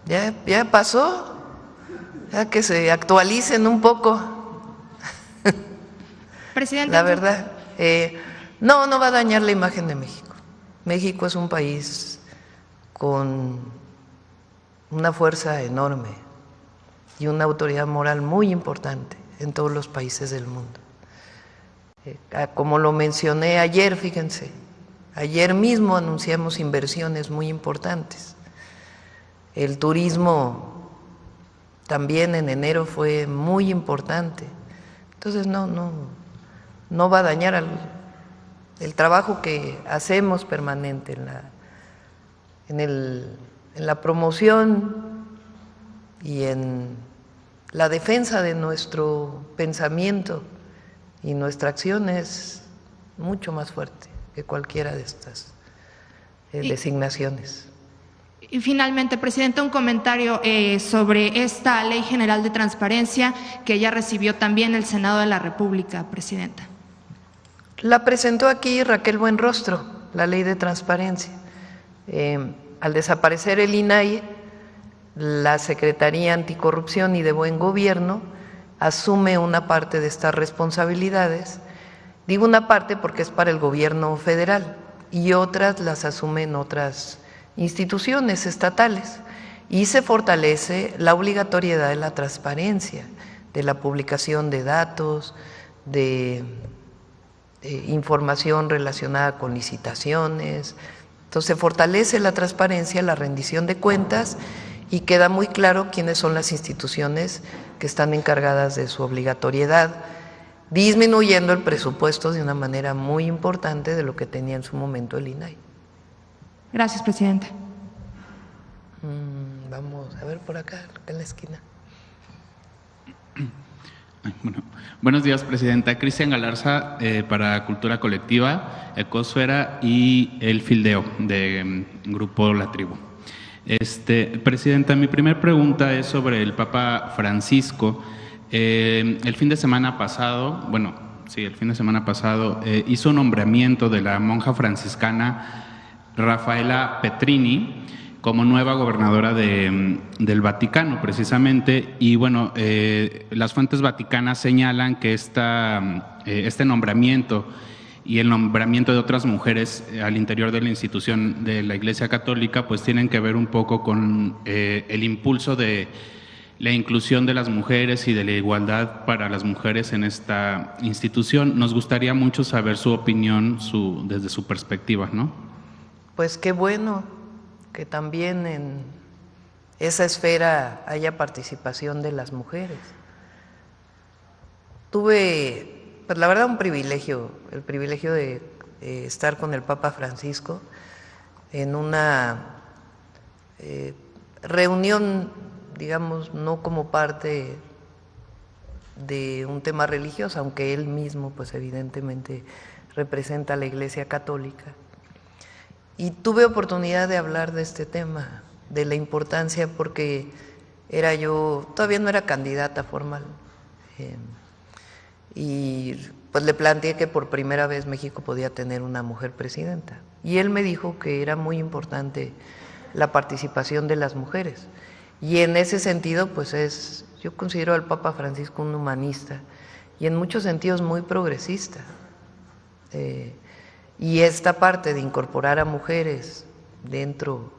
ya pasó, ya que se actualicen un poco. Presidente, la verdad, no va a dañar la imagen de México. México es un país con una fuerza enorme y una autoridad moral muy importante en todos los países del mundo. Como lo mencioné ayer, fíjense, ayer mismo anunciamos inversiones muy importantes. El turismo también en enero fue muy importante. Entonces no va a dañar el trabajo que hacemos permanente en la promoción y en la defensa de nuestro pensamiento, y nuestra acción es mucho más fuerte que cualquiera de estas designaciones. Y finalmente, Presidenta, un comentario sobre esta Ley General de Transparencia que ya recibió también el Senado de la República, Presidenta. La presentó aquí Raquel Buenrostro, la Ley de Transparencia. Al desaparecer el INAI, la Secretaría Anticorrupción y de Buen Gobierno asume una parte de estas responsabilidades. Digo una parte porque es para el gobierno federal y otras las asumen otras instituciones estatales, y se fortalece la obligatoriedad de la transparencia, de la publicación de datos, de información relacionada con licitaciones. Entonces se fortalece la transparencia, la rendición de cuentas, y queda muy claro quiénes son las instituciones que están encargadas de su obligatoriedad, disminuyendo el presupuesto de una manera muy importante de lo que tenía en su momento el INAI. Gracias, Presidenta. Vamos a ver por acá, en la esquina. Bueno, buenos días, Presidenta. Cristian Galarza, para Cultura Colectiva, Ecosfera y El Fildeo, de Grupo La Tribu. Presidenta, mi primera pregunta es sobre el Papa Francisco. El fin de semana pasado hizo un nombramiento de la monja franciscana Rafaela Petrini como nueva gobernadora del Vaticano, precisamente, y bueno, las fuentes vaticanas señalan que este nombramiento y el nombramiento de otras mujeres al interior de la institución de la Iglesia Católica pues tienen que ver un poco con el impulso de la inclusión de las mujeres y de la igualdad para las mujeres en esta institución. Nos gustaría mucho saber su opinión desde su perspectiva, ¿no? Pues qué bueno que también en esa esfera haya participación de las mujeres. Tuve, pues la verdad, el privilegio de estar con el Papa Francisco en una reunión, digamos, no como parte de un tema religioso, aunque él mismo, pues evidentemente representa a la Iglesia Católica. Y tuve oportunidad de hablar de este tema, de la importancia, porque todavía no era candidata formal, y pues le planteé que por primera vez México podía tener una mujer presidenta. Y él me dijo que era muy importante la participación de las mujeres. Y en ese sentido, pues yo considero al Papa Francisco un humanista y en muchos sentidos muy progresista. Y esta parte de incorporar a mujeres dentro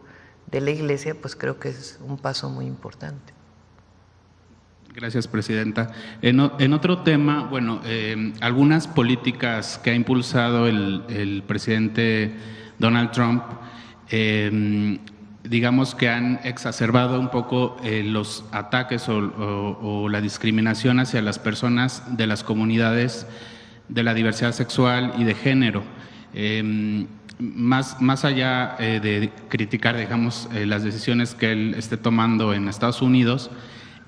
de la Iglesia, pues creo que es un paso muy importante. Gracias, Presidenta. En otro tema, bueno, algunas políticas que ha impulsado el presidente Donald Trump, digamos que han exacerbado un poco los ataques o la discriminación hacia las personas de las comunidades de la diversidad sexual y de género. Más allá de criticar, digamos, las decisiones que él esté tomando en Estados Unidos,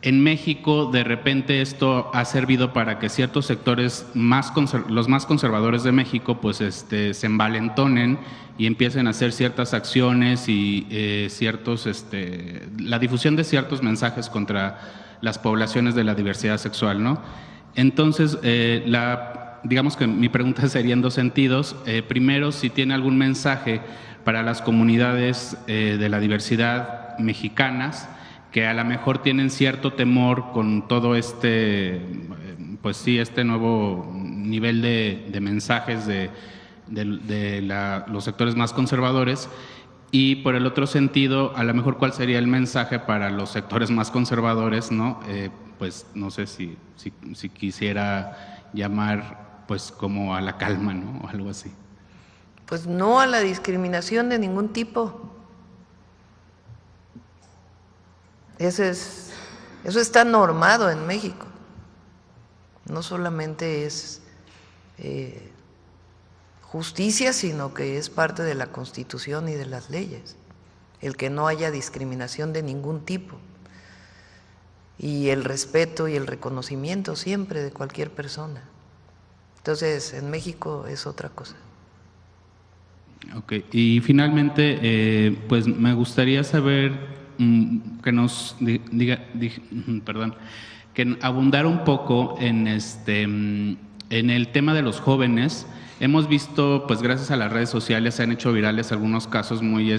en México, de repente, esto ha servido para que ciertos sectores, los más conservadores de México, pues se envalentonen y empiecen a hacer ciertas acciones y la difusión de ciertos mensajes contra las poblaciones de la diversidad sexual, ¿no? Entonces, digamos que mi pregunta sería en dos sentidos. Primero, si tiene algún mensaje para las comunidades de la diversidad mexicanas, que a lo mejor tienen cierto temor con todo pues sí, este nuevo nivel de mensajes de los sectores más conservadores, y por el otro sentido, a lo mejor cuál sería el mensaje para los sectores más conservadores, ¿no? Pues no sé si quisiera llamar pues como a la calma, ¿no? O algo así. Pues no a la discriminación de ningún tipo. Eso está normado en México. No solamente es justicia, sino que es parte de la Constitución y de las leyes, el que no haya discriminación de ningún tipo, y el respeto y el reconocimiento siempre de cualquier persona. Entonces, en México es otra cosa. Ok, y finalmente, pues me gustaría saber que nos que abundara un poco en el tema de los jóvenes. Hemos visto, pues gracias a las redes sociales, se han hecho virales algunos casos muy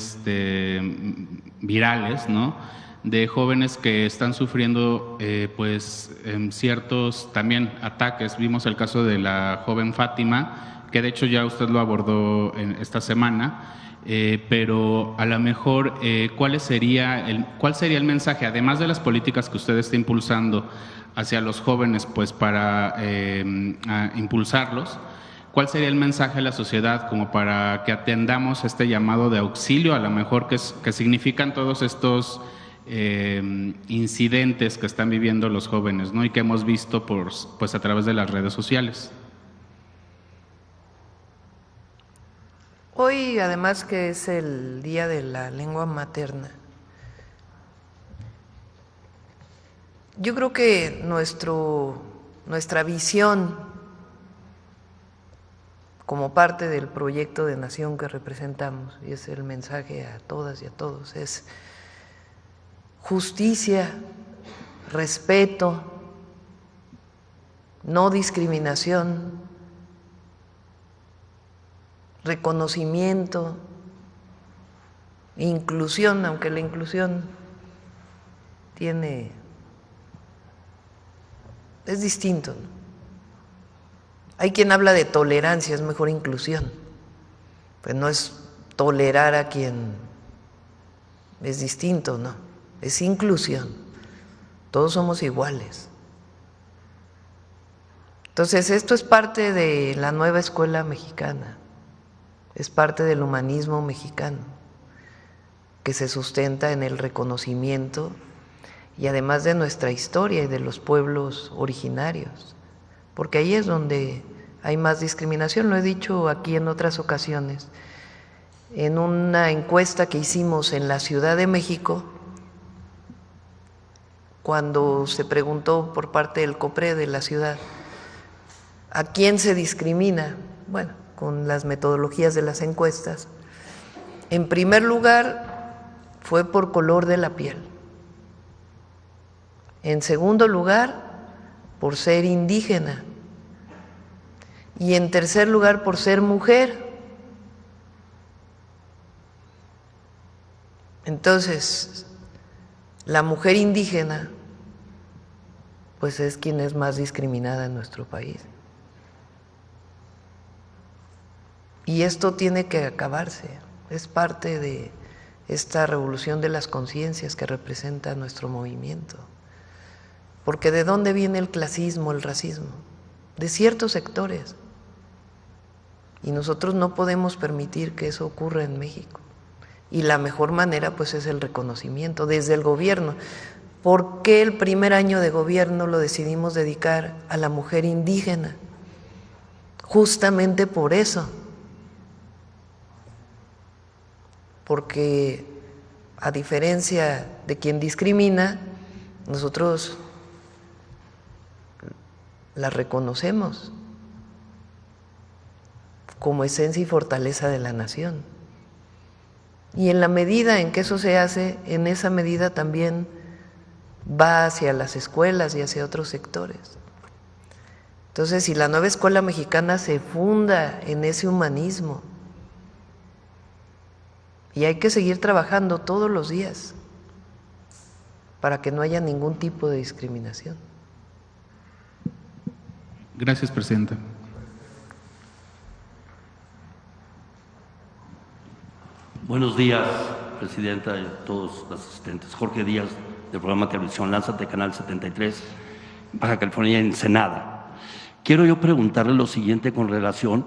virales, ¿no? De jóvenes que están sufriendo pues ciertos también ataques. Vimos el caso de la joven Fátima, que de hecho ya usted lo abordó esta semana. Pero a lo mejor, ¿cuál sería el mensaje, además de las políticas que usted está impulsando hacia los jóvenes, pues para impulsarlos? ¿Cuál sería el mensaje a la sociedad como para que atendamos este llamado de auxilio, a lo mejor que significan todos estos incidentes que están viviendo los jóvenes, ¿no? Y que hemos visto pues a través de las redes sociales? Hoy, además que es el Día de la Lengua Materna, yo creo que nuestra visión como parte del proyecto de nación que representamos, y es el mensaje a todas y a todos, es justicia, respeto, no discriminación, reconocimiento, inclusión, aunque la inclusión es distinto, ¿no? Hay quien habla de tolerancia, es mejor inclusión. Pues no es tolerar a quien es distinto, no, es inclusión. Todos somos iguales. Entonces, esto es parte de la nueva escuela mexicana. Es parte del humanismo mexicano, que se sustenta en el reconocimiento y además de nuestra historia y de los pueblos originarios, porque ahí es donde hay más discriminación. Lo he dicho aquí en otras ocasiones. En una encuesta que hicimos en la Ciudad de México, cuando se preguntó por parte del COPRED de la ciudad, ¿a quién se discrimina? Bueno, con las metodologías de las encuestas, en primer lugar fue por color de la piel, en segundo lugar por ser indígena, y en tercer lugar por ser mujer. Entonces, la mujer indígena pues es quien es más discriminada en nuestro país. Y esto tiene que acabarse, es parte de esta revolución de las conciencias que representa nuestro movimiento. Porque ¿de dónde viene el clasismo, el racismo? De ciertos sectores. Y nosotros no podemos permitir que eso ocurra en México. Y la mejor manera pues es el reconocimiento desde el gobierno. ¿Por qué el primer año de gobierno lo decidimos dedicar a la mujer indígena? Justamente por eso. Porque a diferencia de quien discrimina, nosotros la reconocemos como esencia y fortaleza de la nación. Y en la medida en que eso se hace, en esa medida también va hacia las escuelas y hacia otros sectores. Entonces, si la nueva escuela mexicana se funda en ese humanismo, y hay que seguir trabajando todos los días para que no haya ningún tipo de discriminación. Gracias, presidenta. Buenos días, presidenta y a todos los asistentes. Jorge Díaz, del programa de televisión Lánzate, Canal 73, Baja California, Ensenada. Quiero yo preguntarle lo siguiente con relación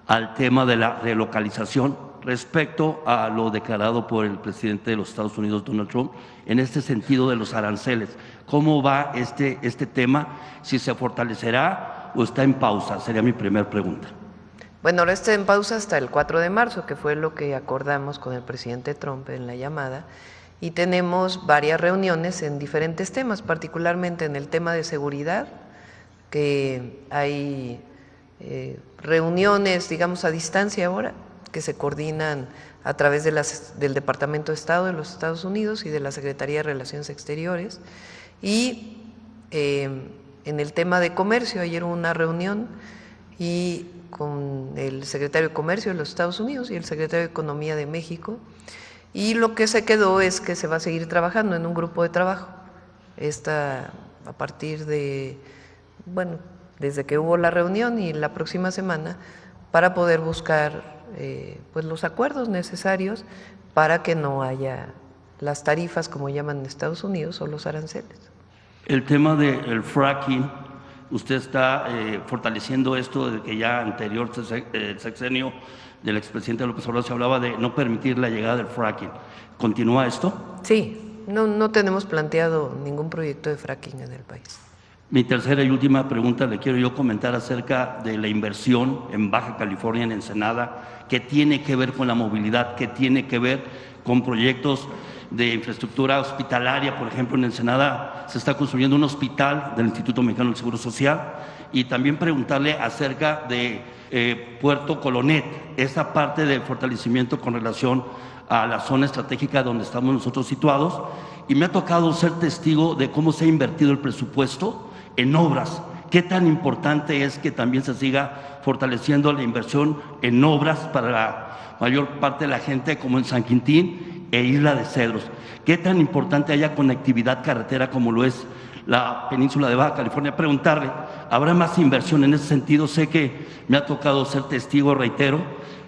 al tema de la relocalización respecto a lo declarado por el presidente de los Estados Unidos, Donald Trump, en este sentido de los aranceles. ¿Cómo va este tema? ¿Si se fortalecerá o está en pausa? Sería mi primera pregunta. Bueno, ahora está en pausa hasta el 4 de marzo, que fue lo que acordamos con el presidente Trump en la llamada, y tenemos varias reuniones en diferentes temas, particularmente en el tema de seguridad, que hay reuniones, digamos, a distancia ahora, que se coordinan a través de del Departamento de Estado de los Estados Unidos y de la Secretaría de Relaciones Exteriores. Y en el tema de comercio, ayer hubo una reunión y con el secretario de Comercio de los Estados Unidos y el secretario de Economía de México, y lo que se quedó es que se va a seguir trabajando en un grupo de trabajo. A partir de, bueno, desde que hubo la reunión y la próxima semana, para poder buscar pues los acuerdos necesarios para que no haya las tarifas, como llaman en Estados Unidos, o los aranceles. El tema del fracking, usted está fortaleciendo esto de que ya anterior sexenio del expresidente López Obrador se hablaba de no permitir la llegada del fracking. ¿Continúa esto? Sí, no tenemos planteado ningún proyecto de fracking en el país. Mi tercera y última pregunta le quiero yo comentar acerca de la inversión en Baja California, en Ensenada, que tiene que ver con la movilidad, que tiene que ver con proyectos de infraestructura hospitalaria. Por ejemplo, en Ensenada se está construyendo un hospital del Instituto Mexicano del Seguro Social, y también preguntarle acerca de Puerto Colonet, esa parte de fortalecimiento con relación a la zona estratégica donde estamos nosotros situados, y me ha tocado ser testigo de cómo se ha invertido el presupuesto en obras. ¿Qué tan importante es que también se siga fortaleciendo la inversión en obras para la mayor parte de la gente, como en San Quintín e Isla de Cedros? ¿Qué tan importante haya conectividad carretera como lo es la península de Baja California? Preguntarle, ¿habrá más inversión en ese sentido? Sé que me ha tocado ser testigo, reitero,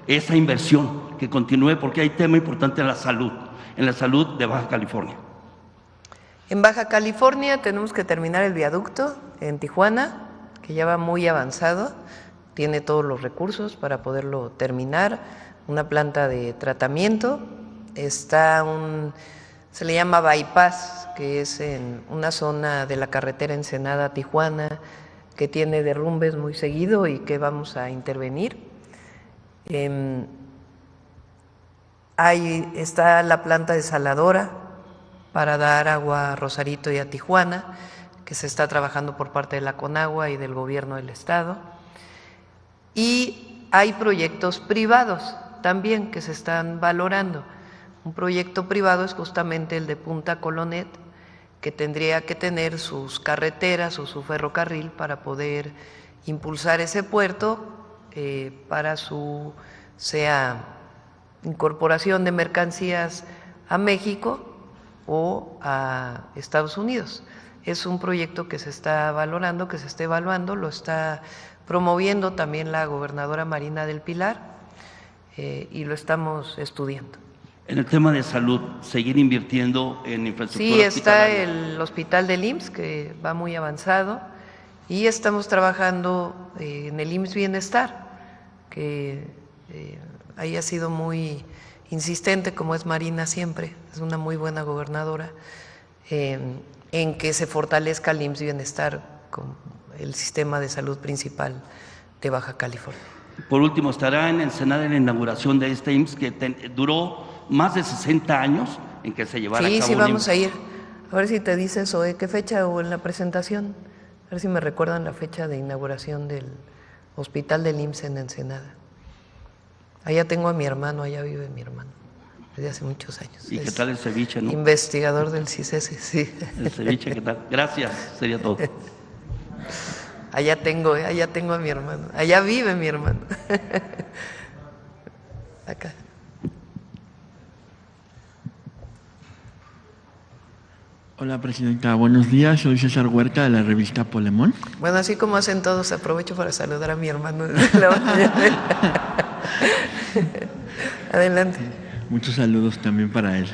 esa inversión que continúe, porque hay tema importante en la salud de Baja California. En Baja California tenemos que terminar el viaducto en Tijuana, que ya va muy avanzado, tiene todos los recursos para poderlo terminar, una planta de tratamiento, está se le llama bypass, que es en una zona de la carretera Ensenada-Tijuana, que tiene derrumbes muy seguido y que vamos a intervenir. Ahí está la planta desaladora para dar agua a Rosarito y a Tijuana, que se está trabajando por parte de la Conagua y del gobierno del estado. Y hay proyectos privados también que se están valorando. Un proyecto privado es justamente el de Punta Colonet, que tendría que tener sus carreteras o su ferrocarril para poder impulsar ese puerto para su sea incorporación de mercancías a México o a Estados Unidos. Es un proyecto que se está valorando, que se está evaluando, lo está promoviendo también la gobernadora Marina del Pilar y lo estamos estudiando. En el tema de salud, seguir invirtiendo en infraestructura. Sí, está hospitalaria. el hospital del IMSS, que va muy avanzado, y estamos trabajando en el IMSS Bienestar, que ahí ha sido muy insistente, como es Marina siempre, es una muy buena gobernadora, en que se fortalezca el IMSS Bienestar con el sistema de salud principal de Baja California. Por último, estará en Ensenada en la inauguración de este IMSS que duró más de 60 años en que se llevara a cabo. Sí, vamos a ir. A ver si te dice eso, ¿qué fecha o en la presentación? A ver si me recuerdan la fecha de inauguración del hospital del IMSS en Ensenada. Allá tengo a mi hermano, allá vive mi hermano, desde hace muchos años. ¿Y qué tal el ceviche, no? Investigador del CICESE, sí. El ceviche, ¿qué tal? Gracias, sería todo. Allá tengo a mi hermano, allá vive mi hermano. Acá. Hola, Presidenta. Buenos días. Soy César Huerta de la revista Polemón. Bueno, así como hacen todos, aprovecho para saludar a mi hermano. Adelante. Muchos saludos también para él.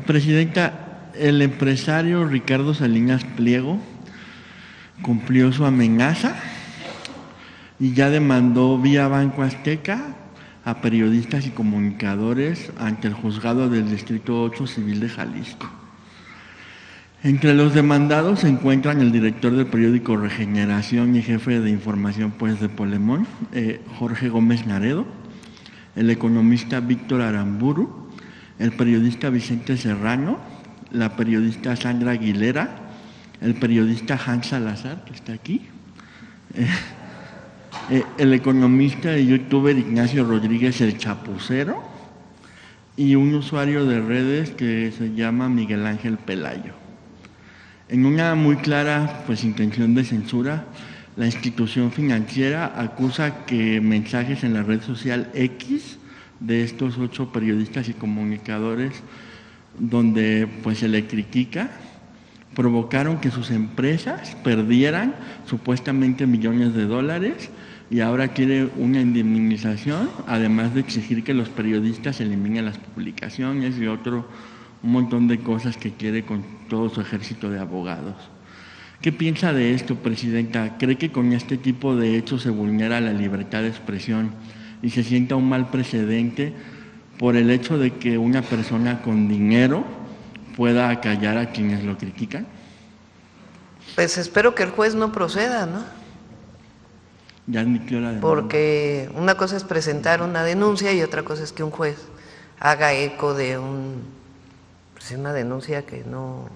Presidenta, el empresario Ricardo Salinas Pliego cumplió su amenaza y ya demandó vía Banco Azteca a periodistas y comunicadores ante el juzgado del Distrito 8 Civil de Jalisco. Entre los demandados se encuentran el director del periódico Regeneración y jefe de información de Polemón, Jorge Gómez Naredo, el economista Víctor Aramburu, el periodista Vicente Serrano, la periodista Sandra Aguilera, el periodista Hans Salazar, que está aquí, el economista y youtuber Ignacio Rodríguez el Chapucero y un usuario de redes que se llama Miguel Ángel Pelayo. En una muy clara intención de censura, la institución financiera acusa que mensajes en la red social X de estos 8 periodistas y comunicadores donde se le critica, provocaron que sus empresas perdieran supuestamente millones de dólares y ahora quiere una indemnización, además de exigir que los periodistas eliminen las publicaciones y un montón de cosas que quiere con todo su ejército de abogados. ¿Qué piensa de esto, Presidenta? ¿Cree que con este tipo de hechos se vulnera la libertad de expresión y se sienta un mal precedente por el hecho de que una persona con dinero pueda acallar a quienes lo critican? Pues espero que el juez no proceda, ¿no? Ya admitió la demanda. Porque una cosa es presentar una denuncia y otra cosa es que un juez haga eco de una denuncia que no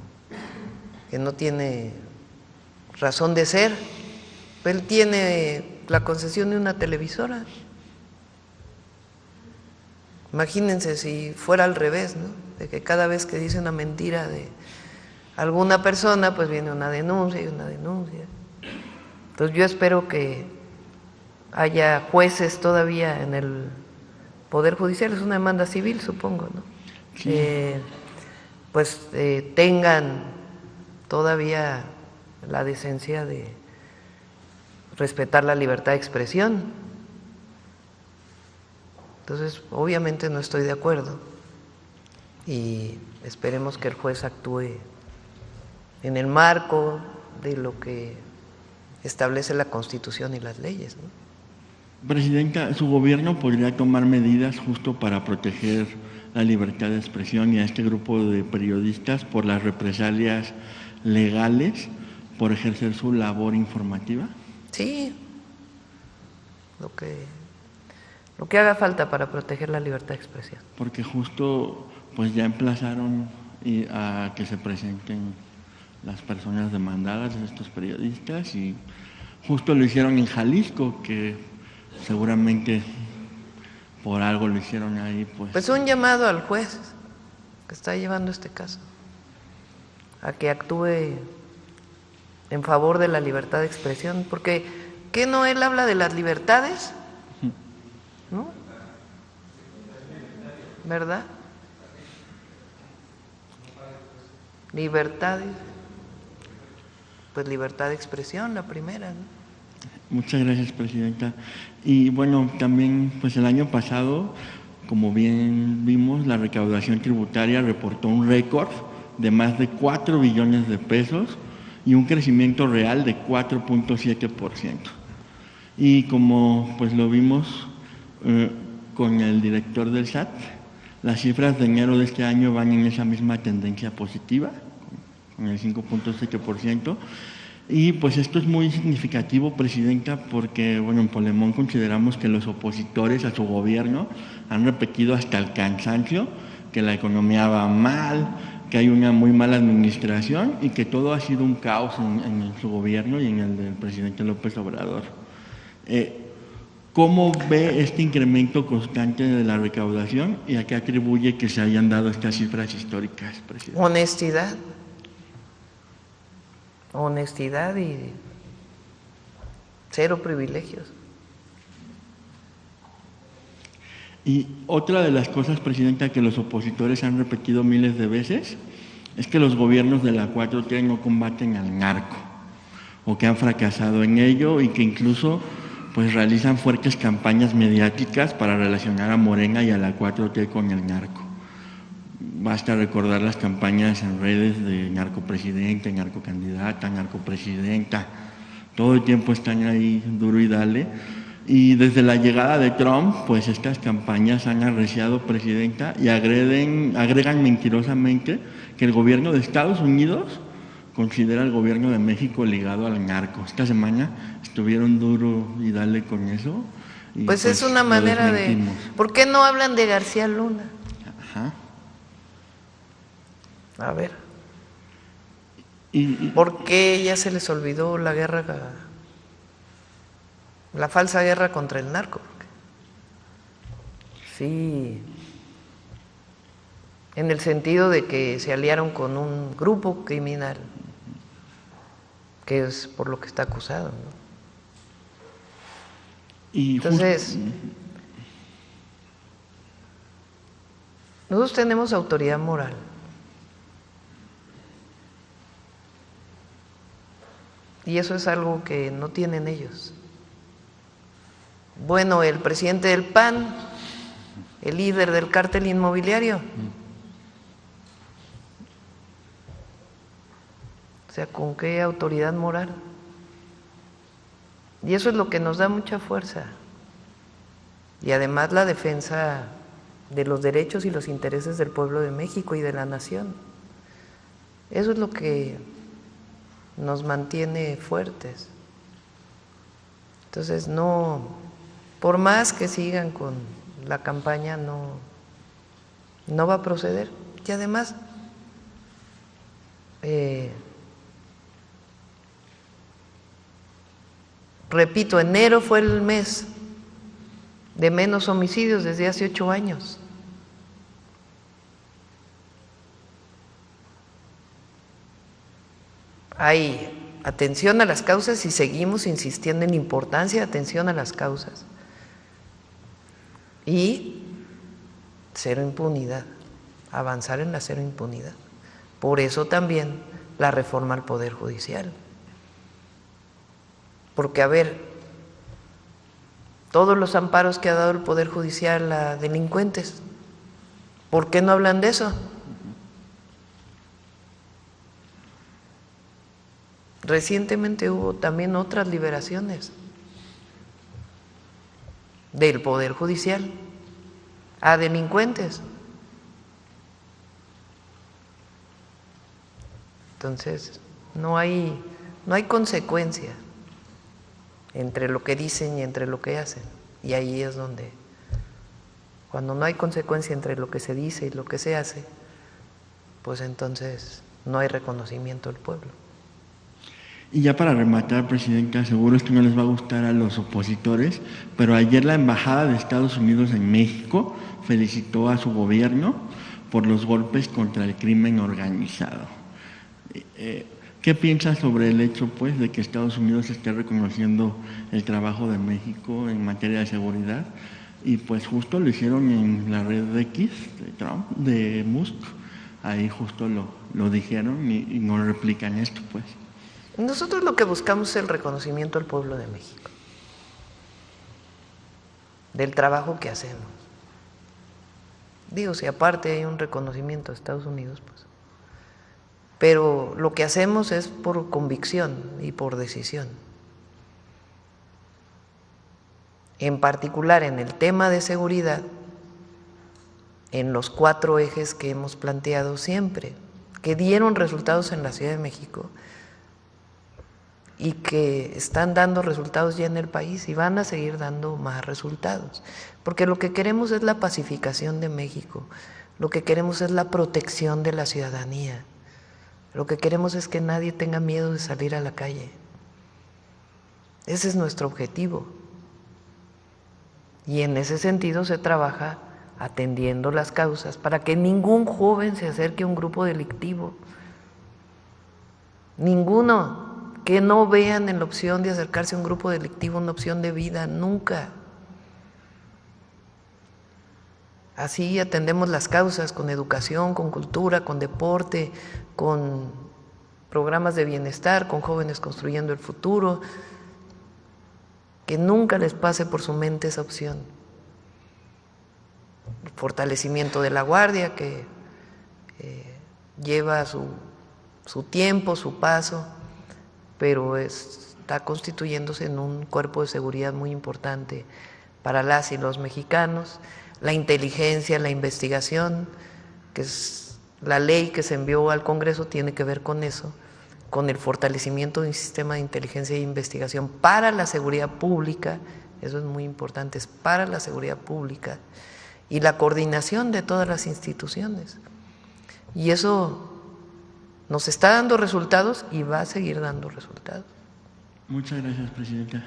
tiene razón de ser. Él tiene la concesión de una televisora. Imagínense si fuera al revés, ¿no? De que cada vez que dice una mentira de alguna persona, pues viene una denuncia y una denuncia. Entonces yo espero que haya jueces todavía en el Poder Judicial, es una demanda civil, supongo, ¿no? Sí. Tengan todavía la decencia de respetar la libertad de expresión. Entonces, obviamente no estoy de acuerdo y esperemos que el juez actúe en el marco de lo que establece la Constitución y las leyes, ¿no? Presidenta, ¿su gobierno podría tomar medidas justo para proteger la libertad de expresión y a este grupo de periodistas por las represalias legales por ejercer su labor informativa? Sí, lo que haga falta para proteger la libertad de expresión. Porque justo ya emplazaron a que se presenten las personas demandadas, estos periodistas, y justo lo hicieron en Jalisco, que seguramente por algo lo hicieron ahí. Pues un llamado al juez que está llevando este caso a que actúe en favor de la libertad de expresión, porque ¿Qué no él habla de las libertades? ¿No? ¿Verdad? Libertades. Pues libertad de expresión, la primera, ¿no? Muchas gracias, presidenta. Y bueno, también pues el año pasado, como bien vimos, la recaudación tributaria reportó un récord de más de 4 billones de pesos y un crecimiento real de 4.7%. Y como pues lo vimos con el director del SAT, las cifras de enero de este año van en esa misma tendencia positiva, con el 5.7%. Y pues esto es muy significativo, presidenta, porque bueno, en Polemón consideramos que los opositores a su gobierno han repetido hasta el cansancio que la economía va mal, que hay una muy mala administración y que todo ha sido un caos en su gobierno y en el del presidente López Obrador. ¿Cómo ve este incremento constante de la recaudación y a qué atribuye que se hayan dado estas cifras históricas, presidente? Honestidad. Honestidad y cero privilegios. Y otra de las cosas, presidenta, que los opositores han repetido miles de veces es que los gobiernos de la 4T no combaten al narco o que han fracasado en ello y que incluso pues realizan fuertes campañas mediáticas para relacionar a Morena y a la 4T con el narco. Basta recordar las campañas en redes de narcopresidente, narcocandidata, narcopresidenta. Todo el tiempo están ahí duro y dale. Y desde la llegada de Trump, pues estas campañas han arreciado, presidenta, y agregan mentirosamente que el gobierno de Estados Unidos considera al gobierno de México ligado al narco. Esta semana estuvieron duro y dale con eso. Y pues es una manera de... ¿Por qué no hablan de García Luna? Ajá. A ver. ¿Por qué ya se les olvidó la guerra, la falsa guerra contra el narco? Sí, en el sentido de que se aliaron con un grupo criminal, que es por lo que está acusado, ¿no? Entonces, nosotros tenemos autoridad moral. Y eso es algo que no tienen ellos. Bueno, el presidente del PAN, el líder del cártel inmobiliario. O sea, ¿con qué autoridad moral? Y eso es lo que nos da mucha fuerza. Y además la defensa de los derechos y los intereses del pueblo de México y de la nación. Eso es lo que nos mantiene fuertes. Entonces no, por más que sigan con la campaña, no va a proceder. Y además repito, enero fue el mes de menos homicidios desde hace 8 años. Hay atención a las causas y seguimos insistiendo en la importancia de atención a las causas. Y cero impunidad, avanzar en la cero impunidad. Por eso también la reforma al Poder Judicial. Porque, a ver, todos los amparos que ha dado el Poder Judicial a delincuentes, ¿por qué no hablan de eso? Recientemente hubo también otras liberaciones del Poder Judicial a delincuentes. Entonces, no hay consecuencia entre lo que dicen y entre lo que hacen. Y ahí es donde, cuando no hay consecuencia entre lo que se dice y lo que se hace, pues entonces no hay reconocimiento del pueblo. Y ya para rematar, presidenta, seguro esto no les va a gustar a los opositores, pero ayer la Embajada de Estados Unidos en México felicitó a su gobierno por los golpes contra el crimen organizado. ¿Qué piensas sobre el hecho, pues, de que Estados Unidos esté reconociendo el trabajo de México en materia de seguridad? Y pues justo lo hicieron en la red X de Trump, de Musk. Ahí justo lo dijeron y no replican esto, pues. Nosotros lo que buscamos es el reconocimiento del pueblo de México, del trabajo que hacemos. Digo, si aparte hay un reconocimiento de Estados Unidos, pues. Pero lo que hacemos es por convicción y por decisión. En particular en el tema de seguridad, en los 4 ejes que hemos planteado siempre, que dieron resultados en la Ciudad de México y que están dando resultados ya en el país y van a seguir dando más resultados. Porque lo que queremos es la pacificación de México, lo que queremos es la protección de la ciudadanía, lo que queremos es que nadie tenga miedo de salir a la calle. Ese es nuestro objetivo. Y en ese sentido se trabaja atendiendo las causas para que ningún joven se acerque a un grupo delictivo. Ninguno, que no vean en la opción de acercarse a un grupo delictivo una opción de vida, nunca. Así atendemos las causas con educación, con cultura, con deporte, con programas de bienestar, con jóvenes construyendo el futuro. Que nunca les pase por su mente esa opción. El fortalecimiento de la Guardia, que lleva su tiempo, su paso, pero está constituyéndose en un cuerpo de seguridad muy importante para las y los mexicanos. La inteligencia, la investigación, que es la ley que se envió al Congreso, tiene que ver con eso, con el fortalecimiento de un sistema de inteligencia e investigación para la seguridad pública. Eso es muy importante, es para la seguridad pública, y la coordinación de todas las instituciones. Y eso nos está dando resultados y va a seguir dando resultados. Muchas gracias, Presidenta.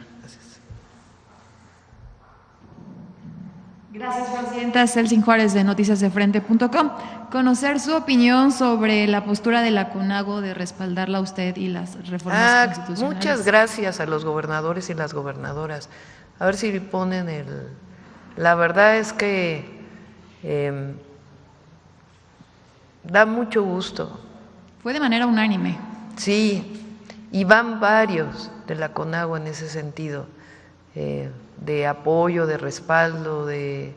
Gracias, Presidenta. Celsin Juárez, de noticiasdefrente.com. Conocer su opinión sobre la postura de la CONAGO de respaldarla a usted y las reformas constitucionales. Muchas gracias a los gobernadores y las gobernadoras. A ver si ponen el... La verdad es que da mucho gusto. Fue de manera unánime. Sí, y van varios de la CONAGO en ese sentido, de apoyo, de respaldo, de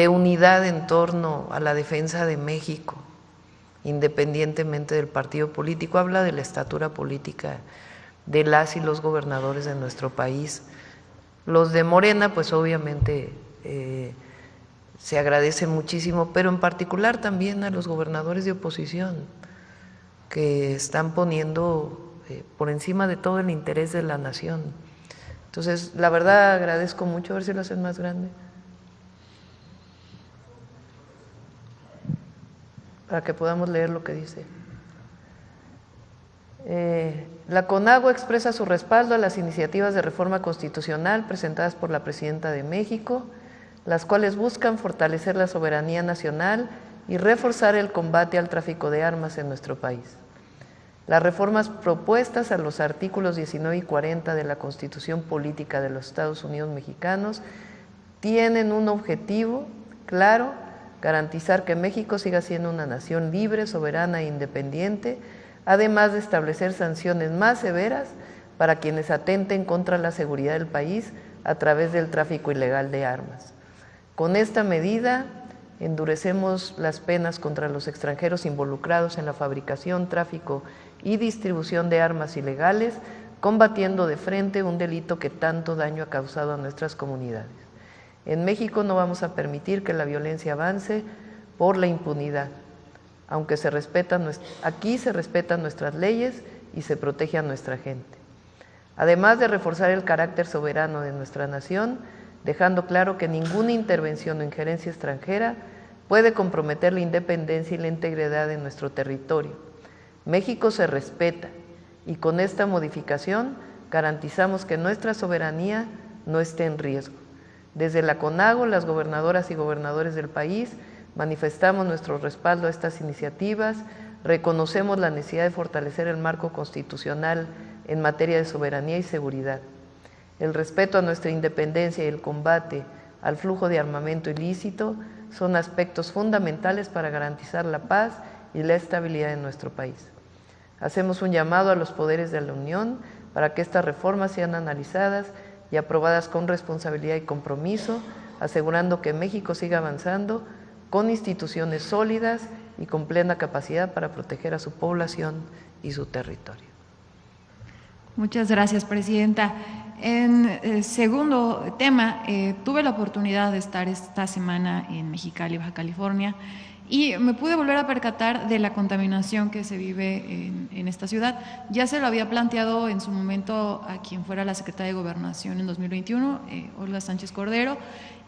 unidad en torno a la defensa de México, independientemente del partido político. Habla de la estatura política de las y los gobernadores de nuestro país. Los de Morena, pues obviamente se agradece muchísimo, pero en particular también a los gobernadores de oposición, que están poniendo por encima de todo el interés de la nación. Entonces, la verdad agradezco mucho. A ver si lo hacen más grande, para que podamos leer lo que dice. La CONAGO expresa su respaldo a las iniciativas de reforma constitucional presentadas por la Presidenta de México, las cuales buscan fortalecer la soberanía nacional y reforzar el combate al tráfico de armas en nuestro país. Las reformas propuestas a los artículos 19 y 40 de la Constitución Política de los Estados Unidos Mexicanos tienen un objetivo claro: garantizar que México siga siendo una nación libre, soberana e independiente, además de establecer sanciones más severas para quienes atenten contra la seguridad del país a través del tráfico ilegal de armas. Con esta medida endurecemos las penas contra los extranjeros involucrados en la fabricación, tráfico y distribución de armas ilegales, combatiendo de frente un delito que tanto daño ha causado a nuestras comunidades. En México no vamos a permitir que la violencia avance por la impunidad, aunque aquí se respetan nuestras leyes y se protege a nuestra gente. Además de reforzar el carácter soberano de nuestra nación, dejando claro que ninguna intervención o injerencia extranjera puede comprometer la independencia y la integridad de nuestro territorio. México se respeta, y con esta modificación garantizamos que nuestra soberanía no esté en riesgo. Desde la CONAGO, las gobernadoras y gobernadores del país manifestamos nuestro respaldo a estas iniciativas, reconocemos la necesidad de fortalecer el marco constitucional en materia de soberanía y seguridad. El respeto a nuestra independencia y el combate al flujo de armamento ilícito son aspectos fundamentales para garantizar la paz y la estabilidad en nuestro país. Hacemos un llamado a los poderes de la Unión para que estas reformas sean analizadas y aprobadas con responsabilidad y compromiso, asegurando que México siga avanzando con instituciones sólidas y con plena capacidad para proteger a su población y su territorio. Muchas gracias, Presidenta. En segundo tema, tuve la oportunidad de estar esta semana en Mexicali, Baja California, y me pude volver a percatar de la contaminación que se vive en esta ciudad. Ya se lo había planteado en su momento a quien fuera la secretaria de Gobernación en 2021, Olga Sánchez Cordero,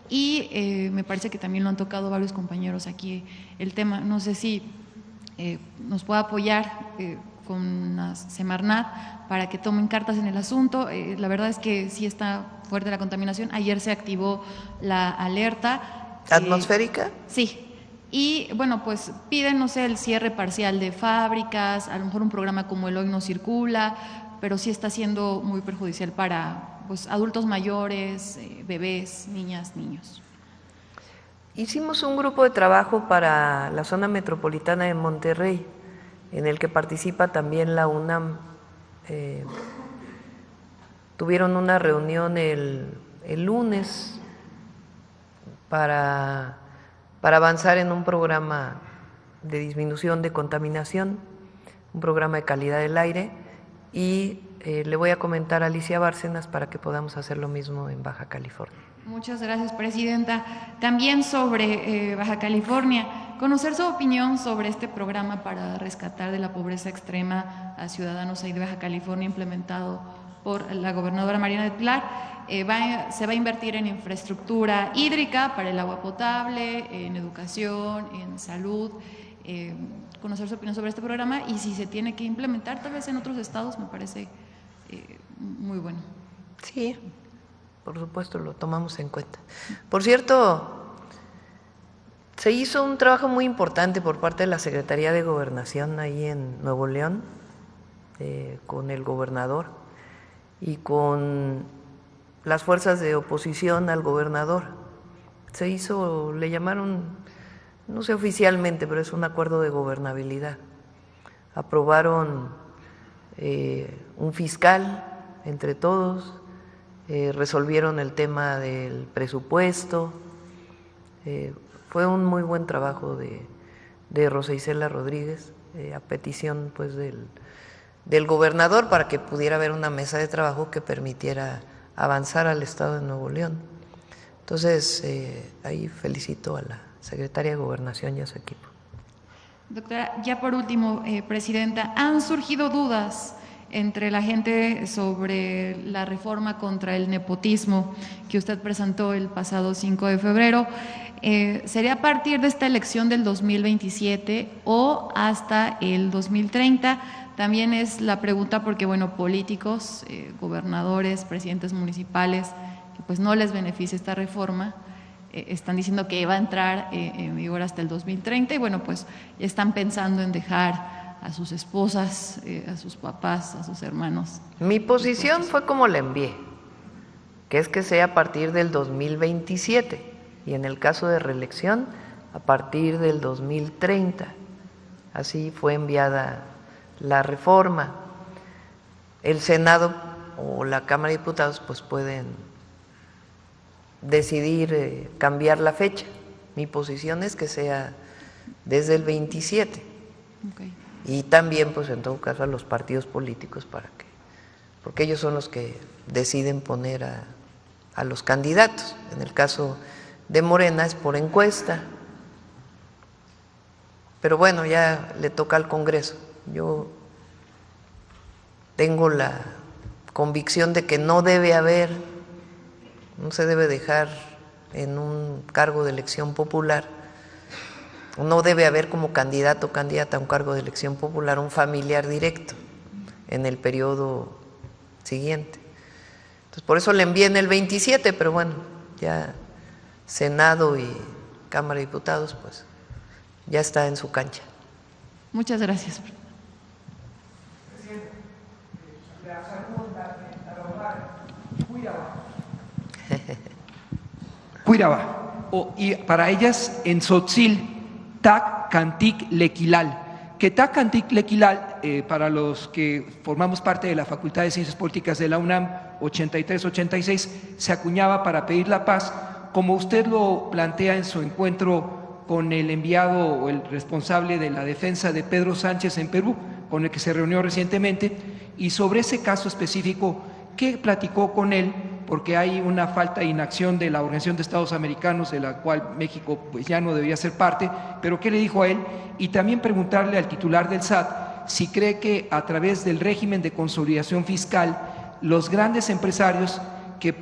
y me parece que también lo han tocado varios compañeros aquí el tema. No sé si nos puede apoyar con la Semarnat para que tomen cartas en el asunto. La verdad es que sí está fuerte la contaminación. Ayer se activó la alerta. ¿Atmosférica? Sí. Y bueno, pues piden, no sé, el cierre parcial de fábricas, a lo mejor un programa como el Hoy No Circula, pero sí está siendo muy perjudicial para pues, adultos mayores, bebés, niñas, niños. Hicimos un grupo de trabajo para la zona metropolitana de Monterrey, en el que participa también la UNAM. Tuvieron una reunión el lunes para avanzar en un programa de disminución de contaminación, un programa de calidad del aire, y le voy a comentar a Alicia Bárcenas para que podamos hacer lo mismo en Baja California. Muchas gracias, Presidenta. También sobre Baja California, conocer su opinión sobre este programa para rescatar de la pobreza extrema a ciudadanos ahí de Baja California implementado por la gobernadora Mariana del Pilar. Se va a invertir en infraestructura hídrica para el agua potable, en educación, en salud. Conocer su opinión sobre este programa y si se tiene que implementar tal vez en otros estados, me parece muy bueno. Sí, por supuesto, lo tomamos en cuenta. Por cierto, se hizo un trabajo muy importante por parte de la Secretaría de Gobernación ahí en Nuevo León, con el gobernador y con las fuerzas de oposición al gobernador. Se hizo, le llamaron, no sé oficialmente, pero es un acuerdo de gobernabilidad. Aprobaron un fiscal entre todos, resolvieron el tema del presupuesto. Fue un muy buen trabajo de Rosa Isela Rodríguez, a petición pues del gobernador, para que pudiera haber una mesa de trabajo que permitiera avanzar al estado de Nuevo León. Entonces, ahí felicito a la secretaria de Gobernación y a su equipo. Doctora, ya por último, Presidenta, han surgido dudas entre la gente sobre la reforma contra el nepotismo que usted presentó el pasado 5 de febrero. ¿Sería a partir de esta elección del 2027 o hasta el 2030? También es la pregunta porque, bueno, políticos, gobernadores, presidentes municipales, que pues no les beneficia esta reforma, están diciendo que va a entrar en vigor hasta el 2030 y bueno, pues están pensando en dejar a sus esposas, a sus papás, a sus hermanos. Mi posición fue como la envié, que es que sea a partir del 2027 y en el caso de reelección a partir del 2030. Así fue enviada la reforma. El Senado o la Cámara de Diputados pues pueden decidir cambiar la fecha. Mi posición es que sea desde el 27. Okay. Y también pues en todo caso a los partidos políticos porque ellos son los que deciden poner a los candidatos. En el caso de Morena es por encuesta, pero bueno, ya le toca al Congreso. Yo tengo la convicción de que no se debe dejar en un cargo de elección popular, no debe haber como candidato o candidata a un cargo de elección popular un familiar directo en el periodo siguiente. Entonces, por eso le envié en el 27, pero bueno, ya Senado y Cámara de Diputados, pues ya está en su cancha. Muchas gracias. Cuiraba, y para ellas en Tzotzil, Tac Cantic Lequilal. Que Tac Cantic Lequilal, para los que formamos parte de la Facultad de Ciencias Políticas de la UNAM, 83-86, se acuñaba para pedir la paz, como usted lo plantea en su encuentro con el enviado o el responsable de la defensa de Pedro Sánchez en Perú, con el que se reunió recientemente, y sobre ese caso específico, ¿qué platicó con él? Porque hay una falta de inacción de la Organización de Estados Americanos, de la cual México pues, ya no debería ser parte, pero ¿qué le dijo a él? Y también preguntarle al titular del SAT si cree que a través del régimen de consolidación fiscal, los grandes empresarios que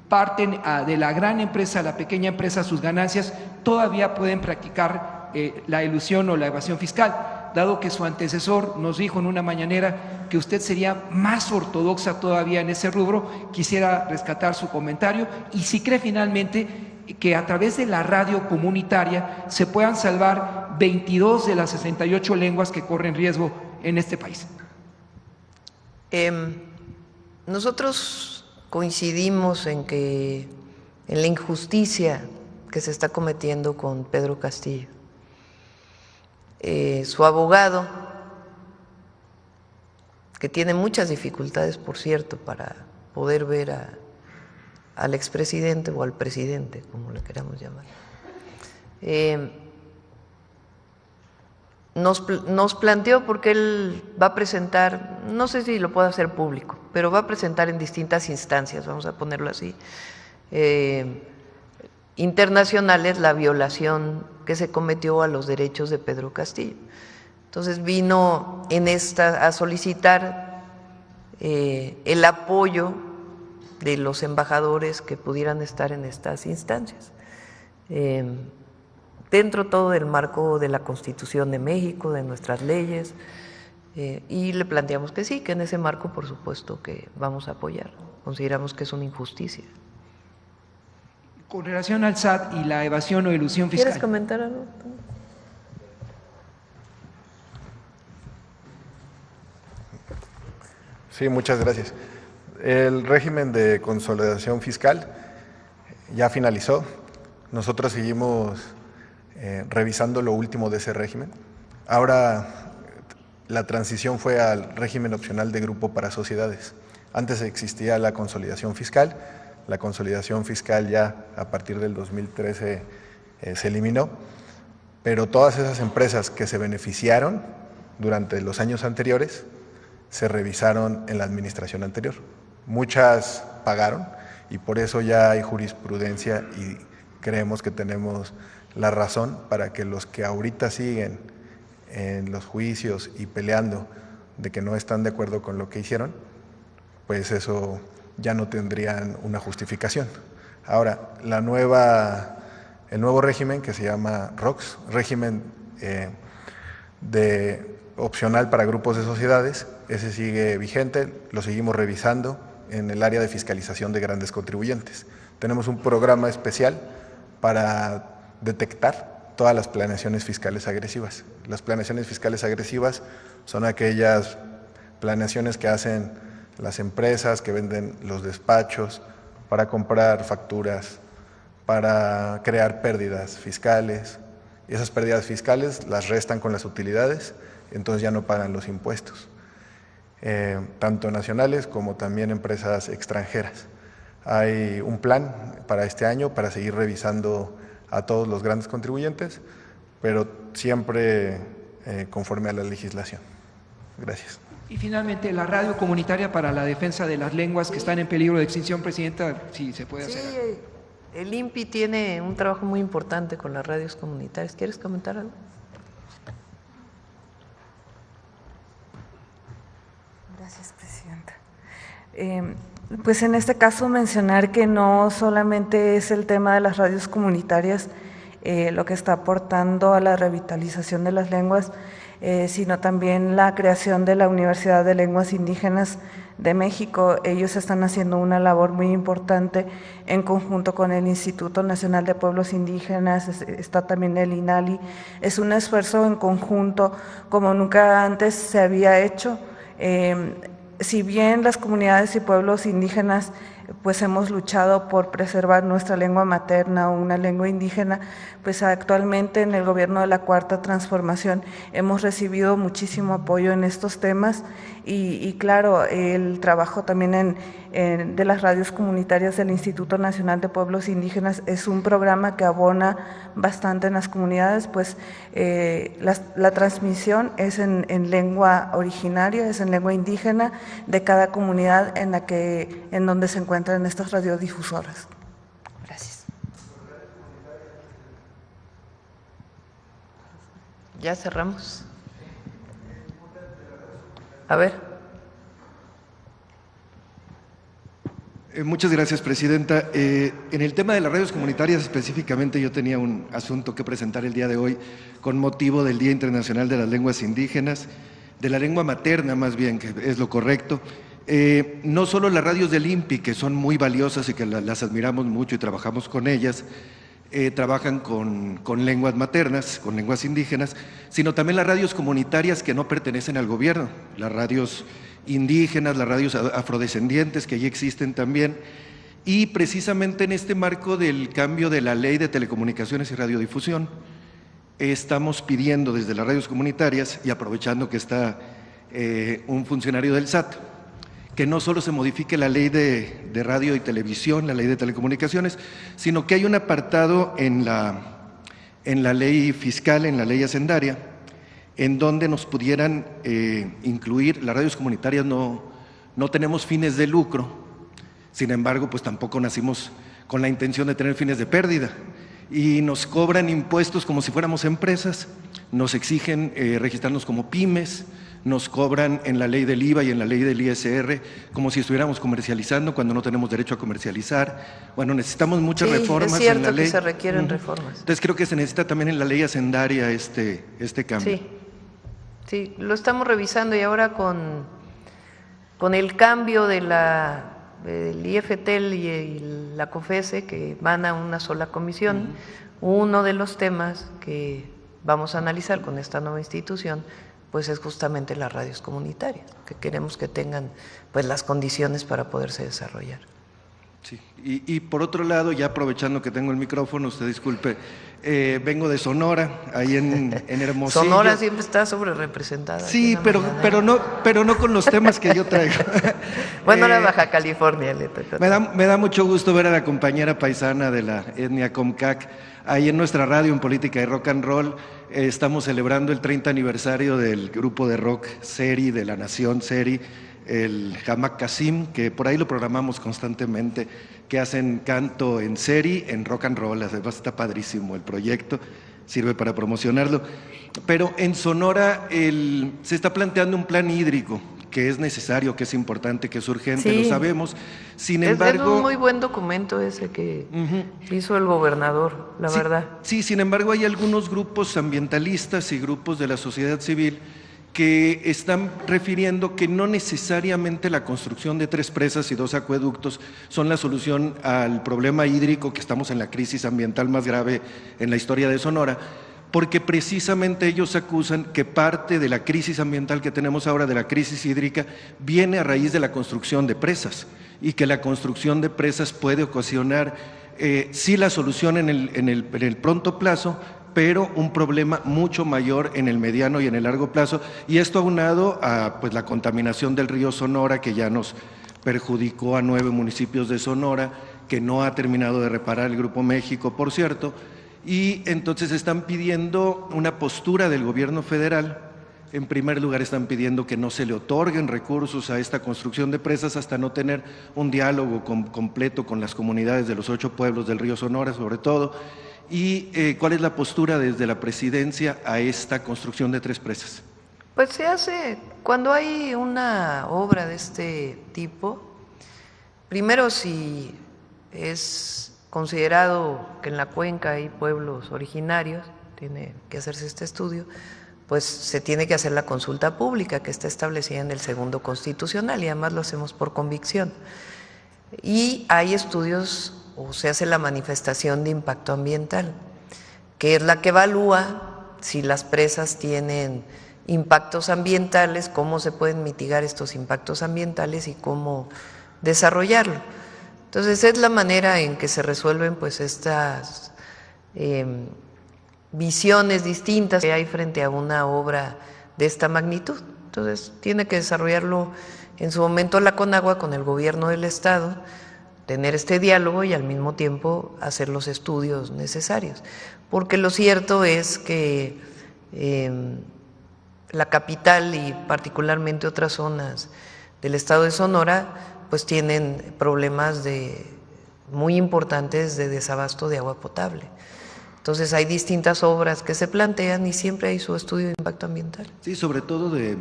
parten de la gran empresa a la pequeña empresa sus ganancias, todavía pueden practicar la elusión o la evasión fiscal, dado que su antecesor nos dijo en una mañanera que usted sería más ortodoxa todavía en ese rubro. Quisiera rescatar su comentario y si cree finalmente que a través de la radio comunitaria se puedan salvar 22 de las 68 lenguas que corren riesgo en este país. Nosotros coincidimos en la injusticia que se está cometiendo con Pedro Castillo. Su abogado, que tiene muchas dificultades, por cierto, para poder ver al expresidente o al presidente, como le queramos llamar, nos planteó, porque él va a presentar, no sé si lo puede hacer público, pero va a presentar en distintas instancias, vamos a ponerlo así, internacionales, la violación que se cometió a los derechos de Pedro Castillo. Entonces vino a solicitar el apoyo de los embajadores que pudieran estar en estas instancias, dentro todo del marco de la Constitución de México, de nuestras leyes, y le planteamos que sí, que en ese marco por supuesto que vamos a apoyar. Consideramos que es una injusticia. Con relación al SAT y la evasión o elusión fiscal. ¿Quieres comentar algo? Sí, muchas gracias. El régimen de consolidación fiscal ya finalizó. Nosotros seguimos revisando lo último de ese régimen. Ahora la transición fue al régimen opcional de grupo para sociedades. Antes existía la consolidación fiscal. La consolidación fiscal ya a partir del 2013 se eliminó, pero todas esas empresas que se beneficiaron durante los años anteriores se revisaron en la administración anterior. Muchas pagaron y por eso ya hay jurisprudencia y creemos que tenemos la razón para que los que ahorita siguen en los juicios y peleando de que no están de acuerdo con lo que hicieron, pues eso ya no tendrían una justificación. Ahora, el nuevo régimen que se llama ROX, régimen de opcional para grupos de sociedades, ese sigue vigente, lo seguimos revisando en el área de fiscalización de grandes contribuyentes. Tenemos un programa especial para detectar todas las planeaciones fiscales agresivas. Las planeaciones fiscales agresivas son aquellas planeaciones que hacen las empresas que venden los despachos para comprar facturas, para crear pérdidas fiscales. Y esas pérdidas fiscales las restan con las utilidades, entonces ya no pagan los impuestos, tanto nacionales como también empresas extranjeras. Hay un plan para este año para seguir revisando a todos los grandes contribuyentes, pero siempre conforme a la legislación. Gracias. Y finalmente, la radio comunitaria para la defensa de las lenguas que están en peligro de extinción, Presidenta, si se puede hacer. Sí, el INPI tiene un trabajo muy importante con las radios comunitarias. ¿Quieres comentar algo? Gracias, Presidenta. Pues en este caso mencionar que no solamente es el tema de las radios comunitarias lo que está aportando a la revitalización de las lenguas, sino también la creación de la Universidad de Lenguas Indígenas de México. Ellos están haciendo una labor muy importante en conjunto con el Instituto Nacional de Pueblos Indígenas, está también el INALI. Es un esfuerzo en conjunto como nunca antes se había hecho. Si bien las comunidades y pueblos indígenas pues hemos luchado por preservar nuestra lengua materna o una lengua indígena, pues actualmente en el gobierno de la Cuarta Transformación hemos recibido muchísimo apoyo en estos temas y claro, el trabajo también de las radios comunitarias del Instituto Nacional de Pueblos Indígenas es un programa que abona bastante en las comunidades, pues la transmisión es en lengua originaria, es en lengua indígena de cada comunidad en donde se encuentran estas radiodifusoras. Gracias. Ya cerramos. A ver. Muchas gracias, Presidenta. En el tema de las radios comunitarias específicamente, yo tenía un asunto que presentar el día de hoy con motivo del Día Internacional de las Lenguas Indígenas, de la lengua materna más bien, que es lo correcto. No solo las radios del INPI, que son muy valiosas y que las admiramos mucho y trabajamos con ellas, trabajan con lenguas maternas, con lenguas indígenas, sino también las radios comunitarias que no pertenecen al gobierno, las radios indígenas, las radios afrodescendientes que ya existen también. Y precisamente en este marco del cambio de la Ley de Telecomunicaciones y Radiodifusión, estamos pidiendo desde las radios comunitarias, y aprovechando que está un funcionario del SAT, que no solo se modifique la ley de radio y televisión, la ley de telecomunicaciones, sino que hay un apartado en la ley fiscal, en la ley hacendaria, en donde nos pudieran incluir. Las radios comunitarias no tenemos fines de lucro, sin embargo, pues tampoco nacimos con la intención de tener fines de pérdida, y nos cobran impuestos como si fuéramos empresas, nos exigen registrarnos como pymes, nos cobran en la ley del IVA y en la ley del ISR como si estuviéramos comercializando cuando no tenemos derecho a comercializar. Bueno, necesitamos muchas reformas en la ley. Es cierto que se requieren reformas. Entonces creo que se necesita también en la ley hacendaria este cambio. Sí, lo estamos revisando, y ahora con el cambio del IFTEL y la COFESE, que van a una sola comisión, uno de los temas que vamos a analizar con esta nueva institución pues es justamente las radios comunitarias, que queremos que tengan pues las condiciones para poderse desarrollar. Sí, y por otro lado, ya aprovechando que tengo el micrófono, usted disculpe, vengo de Sonora, ahí en Hermosillo. Sonora siempre está sobre representada. Sí, pero no con los temas que yo traigo. Bueno, la Baja California le tocó. Me da mucho gusto ver a la compañera paisana de la etnia Comcac ahí en nuestra radio en Política y Rock and Roll. Estamos celebrando el 30 aniversario del grupo de rock Seri, de la nación Seri, el Hamak Kasim, que por ahí lo programamos constantemente, que hacen canto en Seri, en rock and roll. Además está padrísimo el proyecto, sirve para promocionarlo. Pero en Sonora se está planteando un plan hídrico que es necesario, que es importante, que es urgente, sí, lo sabemos. Sin embargo, es un muy buen documento ese que hizo el gobernador, la verdad. Sí, sin embargo hay algunos grupos ambientalistas y grupos de la sociedad civil que están refiriendo que no necesariamente la construcción de 3 presas y 2 acueductos son la solución al problema hídrico, que estamos en la crisis ambiental más grave en la historia de Sonora, porque precisamente ellos acusan que parte de la crisis ambiental que tenemos ahora, de la crisis hídrica, viene a raíz de la construcción de presas, y que la construcción de presas puede ocasionar sí la solución en el pronto plazo, pero un problema mucho mayor en el mediano y en el largo plazo, y esto aunado a pues la contaminación del río Sonora, que ya nos perjudicó a 9 municipios de Sonora, que no ha terminado de reparar el Grupo México, por cierto. Y entonces están pidiendo una postura del gobierno federal. En primer lugar, están pidiendo que no se le otorguen recursos a esta construcción de presas hasta no tener un diálogo completo con las comunidades de los 8 pueblos del río Sonora, sobre todo. ¿Y cuál es la postura desde la presidencia a esta construcción de 3 presas? Pues se hace, cuando hay una obra de este tipo, primero si es considerado que en la cuenca hay pueblos originarios, tiene que hacerse este estudio, pues se tiene que hacer la consulta pública que está establecida en el segundo constitucional y además lo hacemos por convicción. Y hay estudios o se hace la manifestación de impacto ambiental, que es la que evalúa si las presas tienen impactos ambientales, cómo se pueden mitigar estos impactos ambientales y cómo desarrollarlo. Entonces es la manera en que se resuelven pues estas visiones distintas que hay frente a una obra de esta magnitud. Entonces tiene que desarrollarlo en su momento la CONAGUA con el gobierno del estado, tener este diálogo y al mismo tiempo hacer los estudios necesarios. Porque lo cierto es que la capital y particularmente otras zonas del estado de Sonora pues tienen problemas muy importantes de desabasto de agua potable. Entonces hay distintas obras que se plantean y siempre hay su estudio de impacto ambiental. Sí, sobre todo de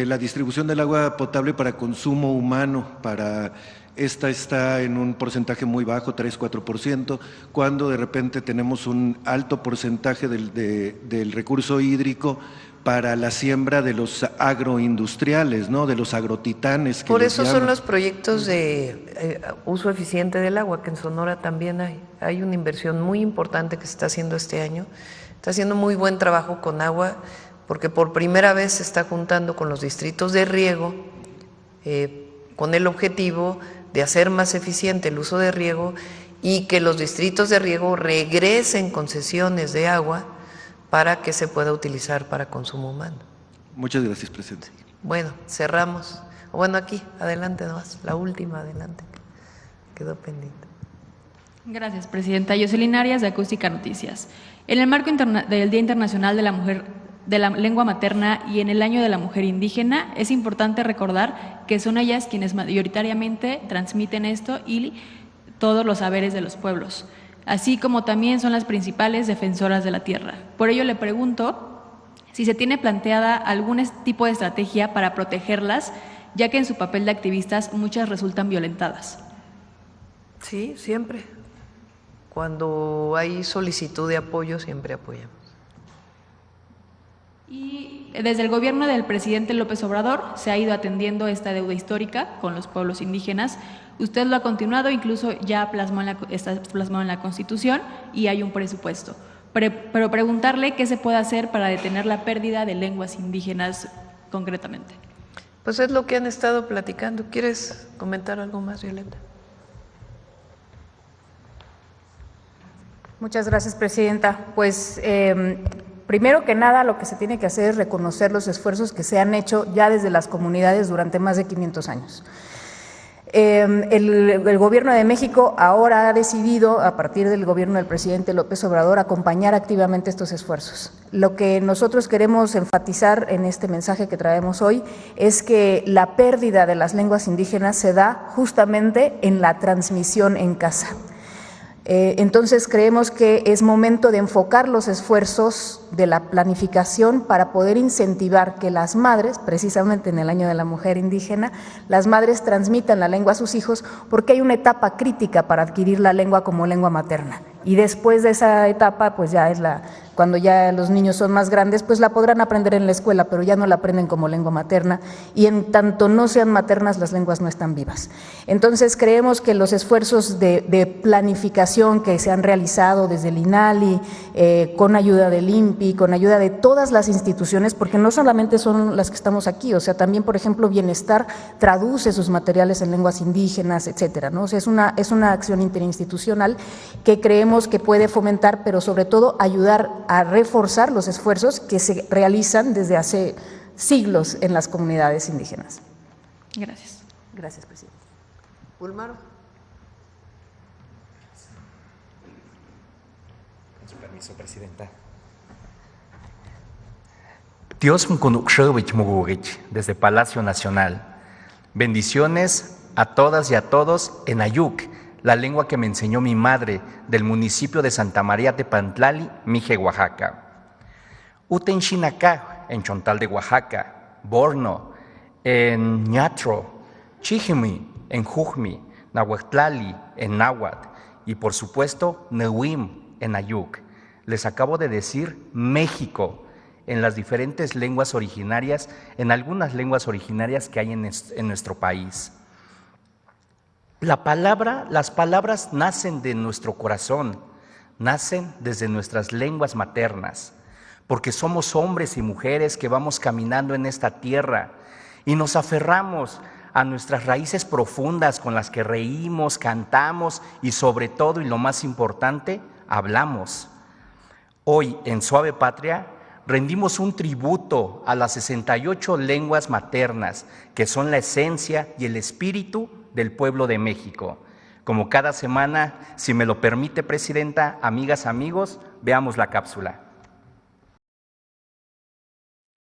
la distribución del agua potable para consumo humano, esta está en un porcentaje muy bajo, 3-4%, cuando de repente tenemos un alto porcentaje del recurso hídrico para la siembra de los agroindustriales, ¿no? De los agrotitanes. Por eso son los proyectos de uso eficiente del agua, que en Sonora también hay. Hay una inversión muy importante que se está haciendo este año. Está haciendo muy buen trabajo con agua, porque por primera vez se está juntando con los distritos de riego, con el objetivo de hacer más eficiente el uso de riego y que los distritos de riego regresen concesiones de agua para que se pueda utilizar para consumo humano. Muchas gracias, presidente. Bueno, cerramos. Bueno, aquí, adelante nomás, la última, adelante, quedó pendiente. Gracias, presidenta. Jocelyn Arias, de Acústica Noticias. En el marco del Día Internacional de la Mujer, de la Lengua Materna y en el Año de la Mujer Indígena, es importante recordar que son ellas quienes mayoritariamente transmiten esto y todos los saberes de los pueblos, así como también son las principales defensoras de la tierra. Por ello le pregunto si se tiene planteada algún tipo de estrategia para protegerlas, ya que en su papel de activistas muchas resultan violentadas. Sí, siempre. Cuando hay solicitud de apoyo, siempre apoyamos. Y desde el gobierno del presidente López Obrador se ha ido atendiendo esta deuda histórica con los pueblos indígenas. Usted lo ha continuado, incluso ya está plasmado en la Constitución y hay un presupuesto. Pero preguntarle qué se puede hacer para detener la pérdida de lenguas indígenas concretamente. Pues es lo que han estado platicando. ¿Quieres comentar algo más, Violeta? Muchas gracias, presidenta. Pues primero que nada, lo que se tiene que hacer es reconocer los esfuerzos que se han hecho ya desde las comunidades durante más de 500 años. El Gobierno de México ahora ha decidido, a partir del gobierno del presidente López Obrador, acompañar activamente estos esfuerzos. Lo que nosotros queremos enfatizar en este mensaje que traemos hoy es que la pérdida de las lenguas indígenas se da justamente en la transmisión en casa. Entonces creemos que es momento de enfocar los esfuerzos de la planificación para poder incentivar que las madres, precisamente en el Año de la Mujer Indígena, las madres transmitan la lengua a sus hijos, porque hay una etapa crítica para adquirir la lengua como lengua materna. Y después de esa etapa, pues ya es cuando ya los niños son más grandes, pues la podrán aprender en la escuela, pero ya no la aprenden como lengua materna, y en tanto no sean maternas, las lenguas no están vivas. Entonces creemos que los esfuerzos de planificación que se han realizado desde el INALI, con ayuda del INPI, con ayuda de todas las instituciones, porque no solamente son las que estamos aquí, o sea, también, por ejemplo, Bienestar traduce sus materiales en lenguas indígenas, etcétera, ¿no? O sea, es una acción interinstitucional que creemos que puede fomentar, pero sobre todo ayudar a reforzar los esfuerzos que se realizan desde hace siglos en las comunidades indígenas. Gracias. Gracias, presidente. Ulmaro. Con su permiso, presidenta. Dios desde Palacio Nacional. Bendiciones a todas y a todos en Ayuc, la lengua que me enseñó mi madre, del municipio de Santa María Tepantlali, Mije, Oaxaca. Uten Chinacá, en Chontal de Oaxaca, Borno, en Ñatro, Chijimi, en Jujmi, Nahuatlali, en Náhuatl, y por supuesto, Neuim, en Ayuc. Les acabo de decir México. en las diferentes lenguas originarias, en algunas lenguas originarias que hay en nuestro país. Las palabras nacen de nuestro corazón, nacen desde nuestras lenguas maternas, porque somos hombres y mujeres que vamos caminando en esta tierra y nos aferramos a nuestras raíces profundas con las que reímos, cantamos y sobre todo, y lo más importante, hablamos. Hoy, en Suave Patria, rendimos un tributo a las 68 lenguas maternas, que son la esencia y el espíritu del pueblo de México. Como cada semana, si me lo permite, Presidenta, amigas, amigos, veamos la cápsula.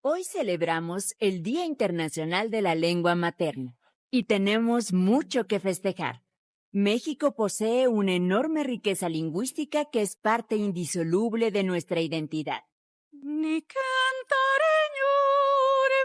Hoy celebramos el Día Internacional de la Lengua Materna y tenemos mucho que festejar. México posee una enorme riqueza lingüística que es parte indisoluble de nuestra identidad. Ni cantaré ñure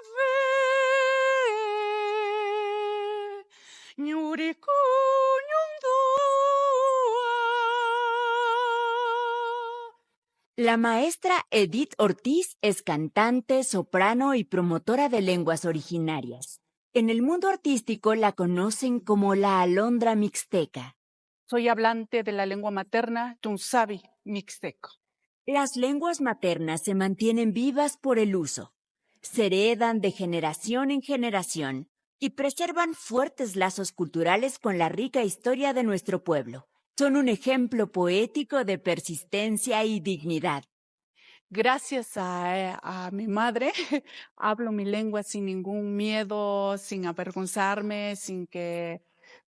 La maestra Edith Ortiz es cantante, soprano y promotora de lenguas originarias. En el mundo artístico la conocen como la Alondra Mixteca. Soy hablante de la lengua materna Tunsavi Mixteco. Las lenguas maternas se mantienen vivas por el uso, se heredan de generación en generación y preservan fuertes lazos culturales con la rica historia de nuestro pueblo. Son un ejemplo poético de persistencia y dignidad. Gracias a mi madre, hablo mi lengua sin ningún miedo, sin avergonzarme, sin que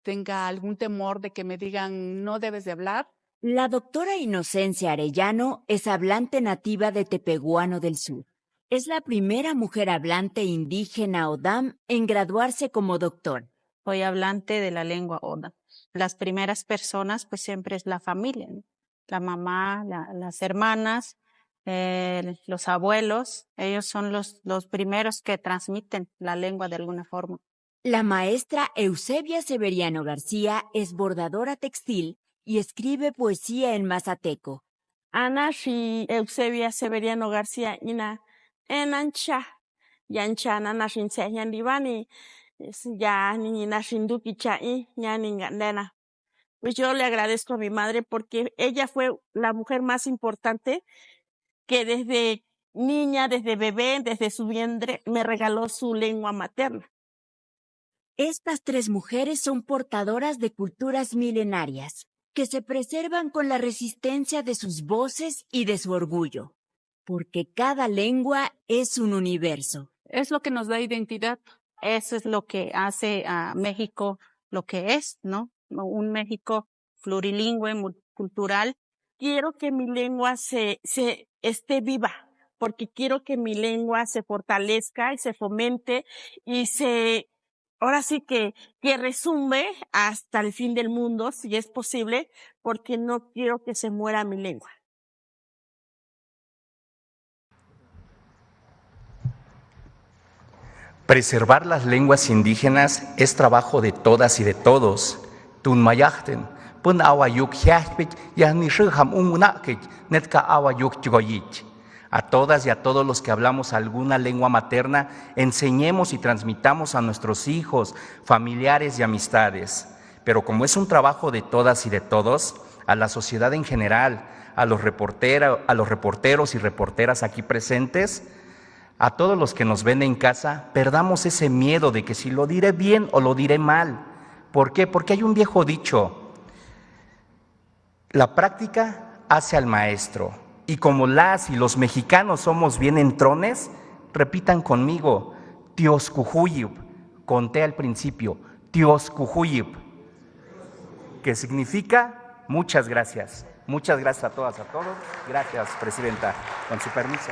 tenga algún temor de que me digan no debes de hablar. La doctora Inocencia Arellano es hablante nativa de Tepehuano del Sur. Es la primera mujer hablante indígena Odam en graduarse como doctor. Soy hablante de la lengua Odam. Las primeras personas pues siempre es la familia, ¿no? La mamá, las hermanas, los abuelos, ellos son los primeros que transmiten la lengua de alguna forma. La maestra Eusebia Severiano García es bordadora textil y escribe poesía en mazateco. Ana y Eusebia Severiano García ina enancha yancha nana shinse yandibani ya ni nashinduki chai ya ni ngandena. Pues yo le agradezco a mi madre porque ella fue la mujer más importante que desde niña, desde bebé, desde su vientre, me regaló su lengua materna. Estas tres mujeres son portadoras de culturas milenarias que se preservan con la resistencia de sus voces y de su orgullo, porque cada lengua es un universo. Es lo que nos da identidad. Eso es lo que hace a México lo que es, ¿no? Un México plurilingüe, multicultural. Quiero que mi lengua se esté viva, porque quiero que mi lengua se fortalezca y se fomente y ahora sí que resume hasta el fin del mundo, si es posible, porque no quiero que se muera mi lengua. Preservar las lenguas indígenas es trabajo de todas y de todos. Tunmayachten, pun awayuk hiachpich, yahnishiham ungunakich, netka awayuk chigoyich. A todas y a todos los que hablamos alguna lengua materna, enseñemos y transmitamos a nuestros hijos, familiares y amistades. Pero como es un trabajo de todas y de todos, a la sociedad en general, a los reporteros y reporteras aquí presentes, a todos los que nos ven en casa, perdamos ese miedo de que si lo diré bien o lo diré mal. ¿Por qué? Porque hay un viejo dicho: la práctica hace al maestro. Y como las y los mexicanos somos bien entrones, repitan conmigo: Tioscujuyip. Conté al principio: Tioscujuyip, que significa muchas gracias. Muchas gracias a todas, a todos. Gracias, Presidenta. Con su permiso.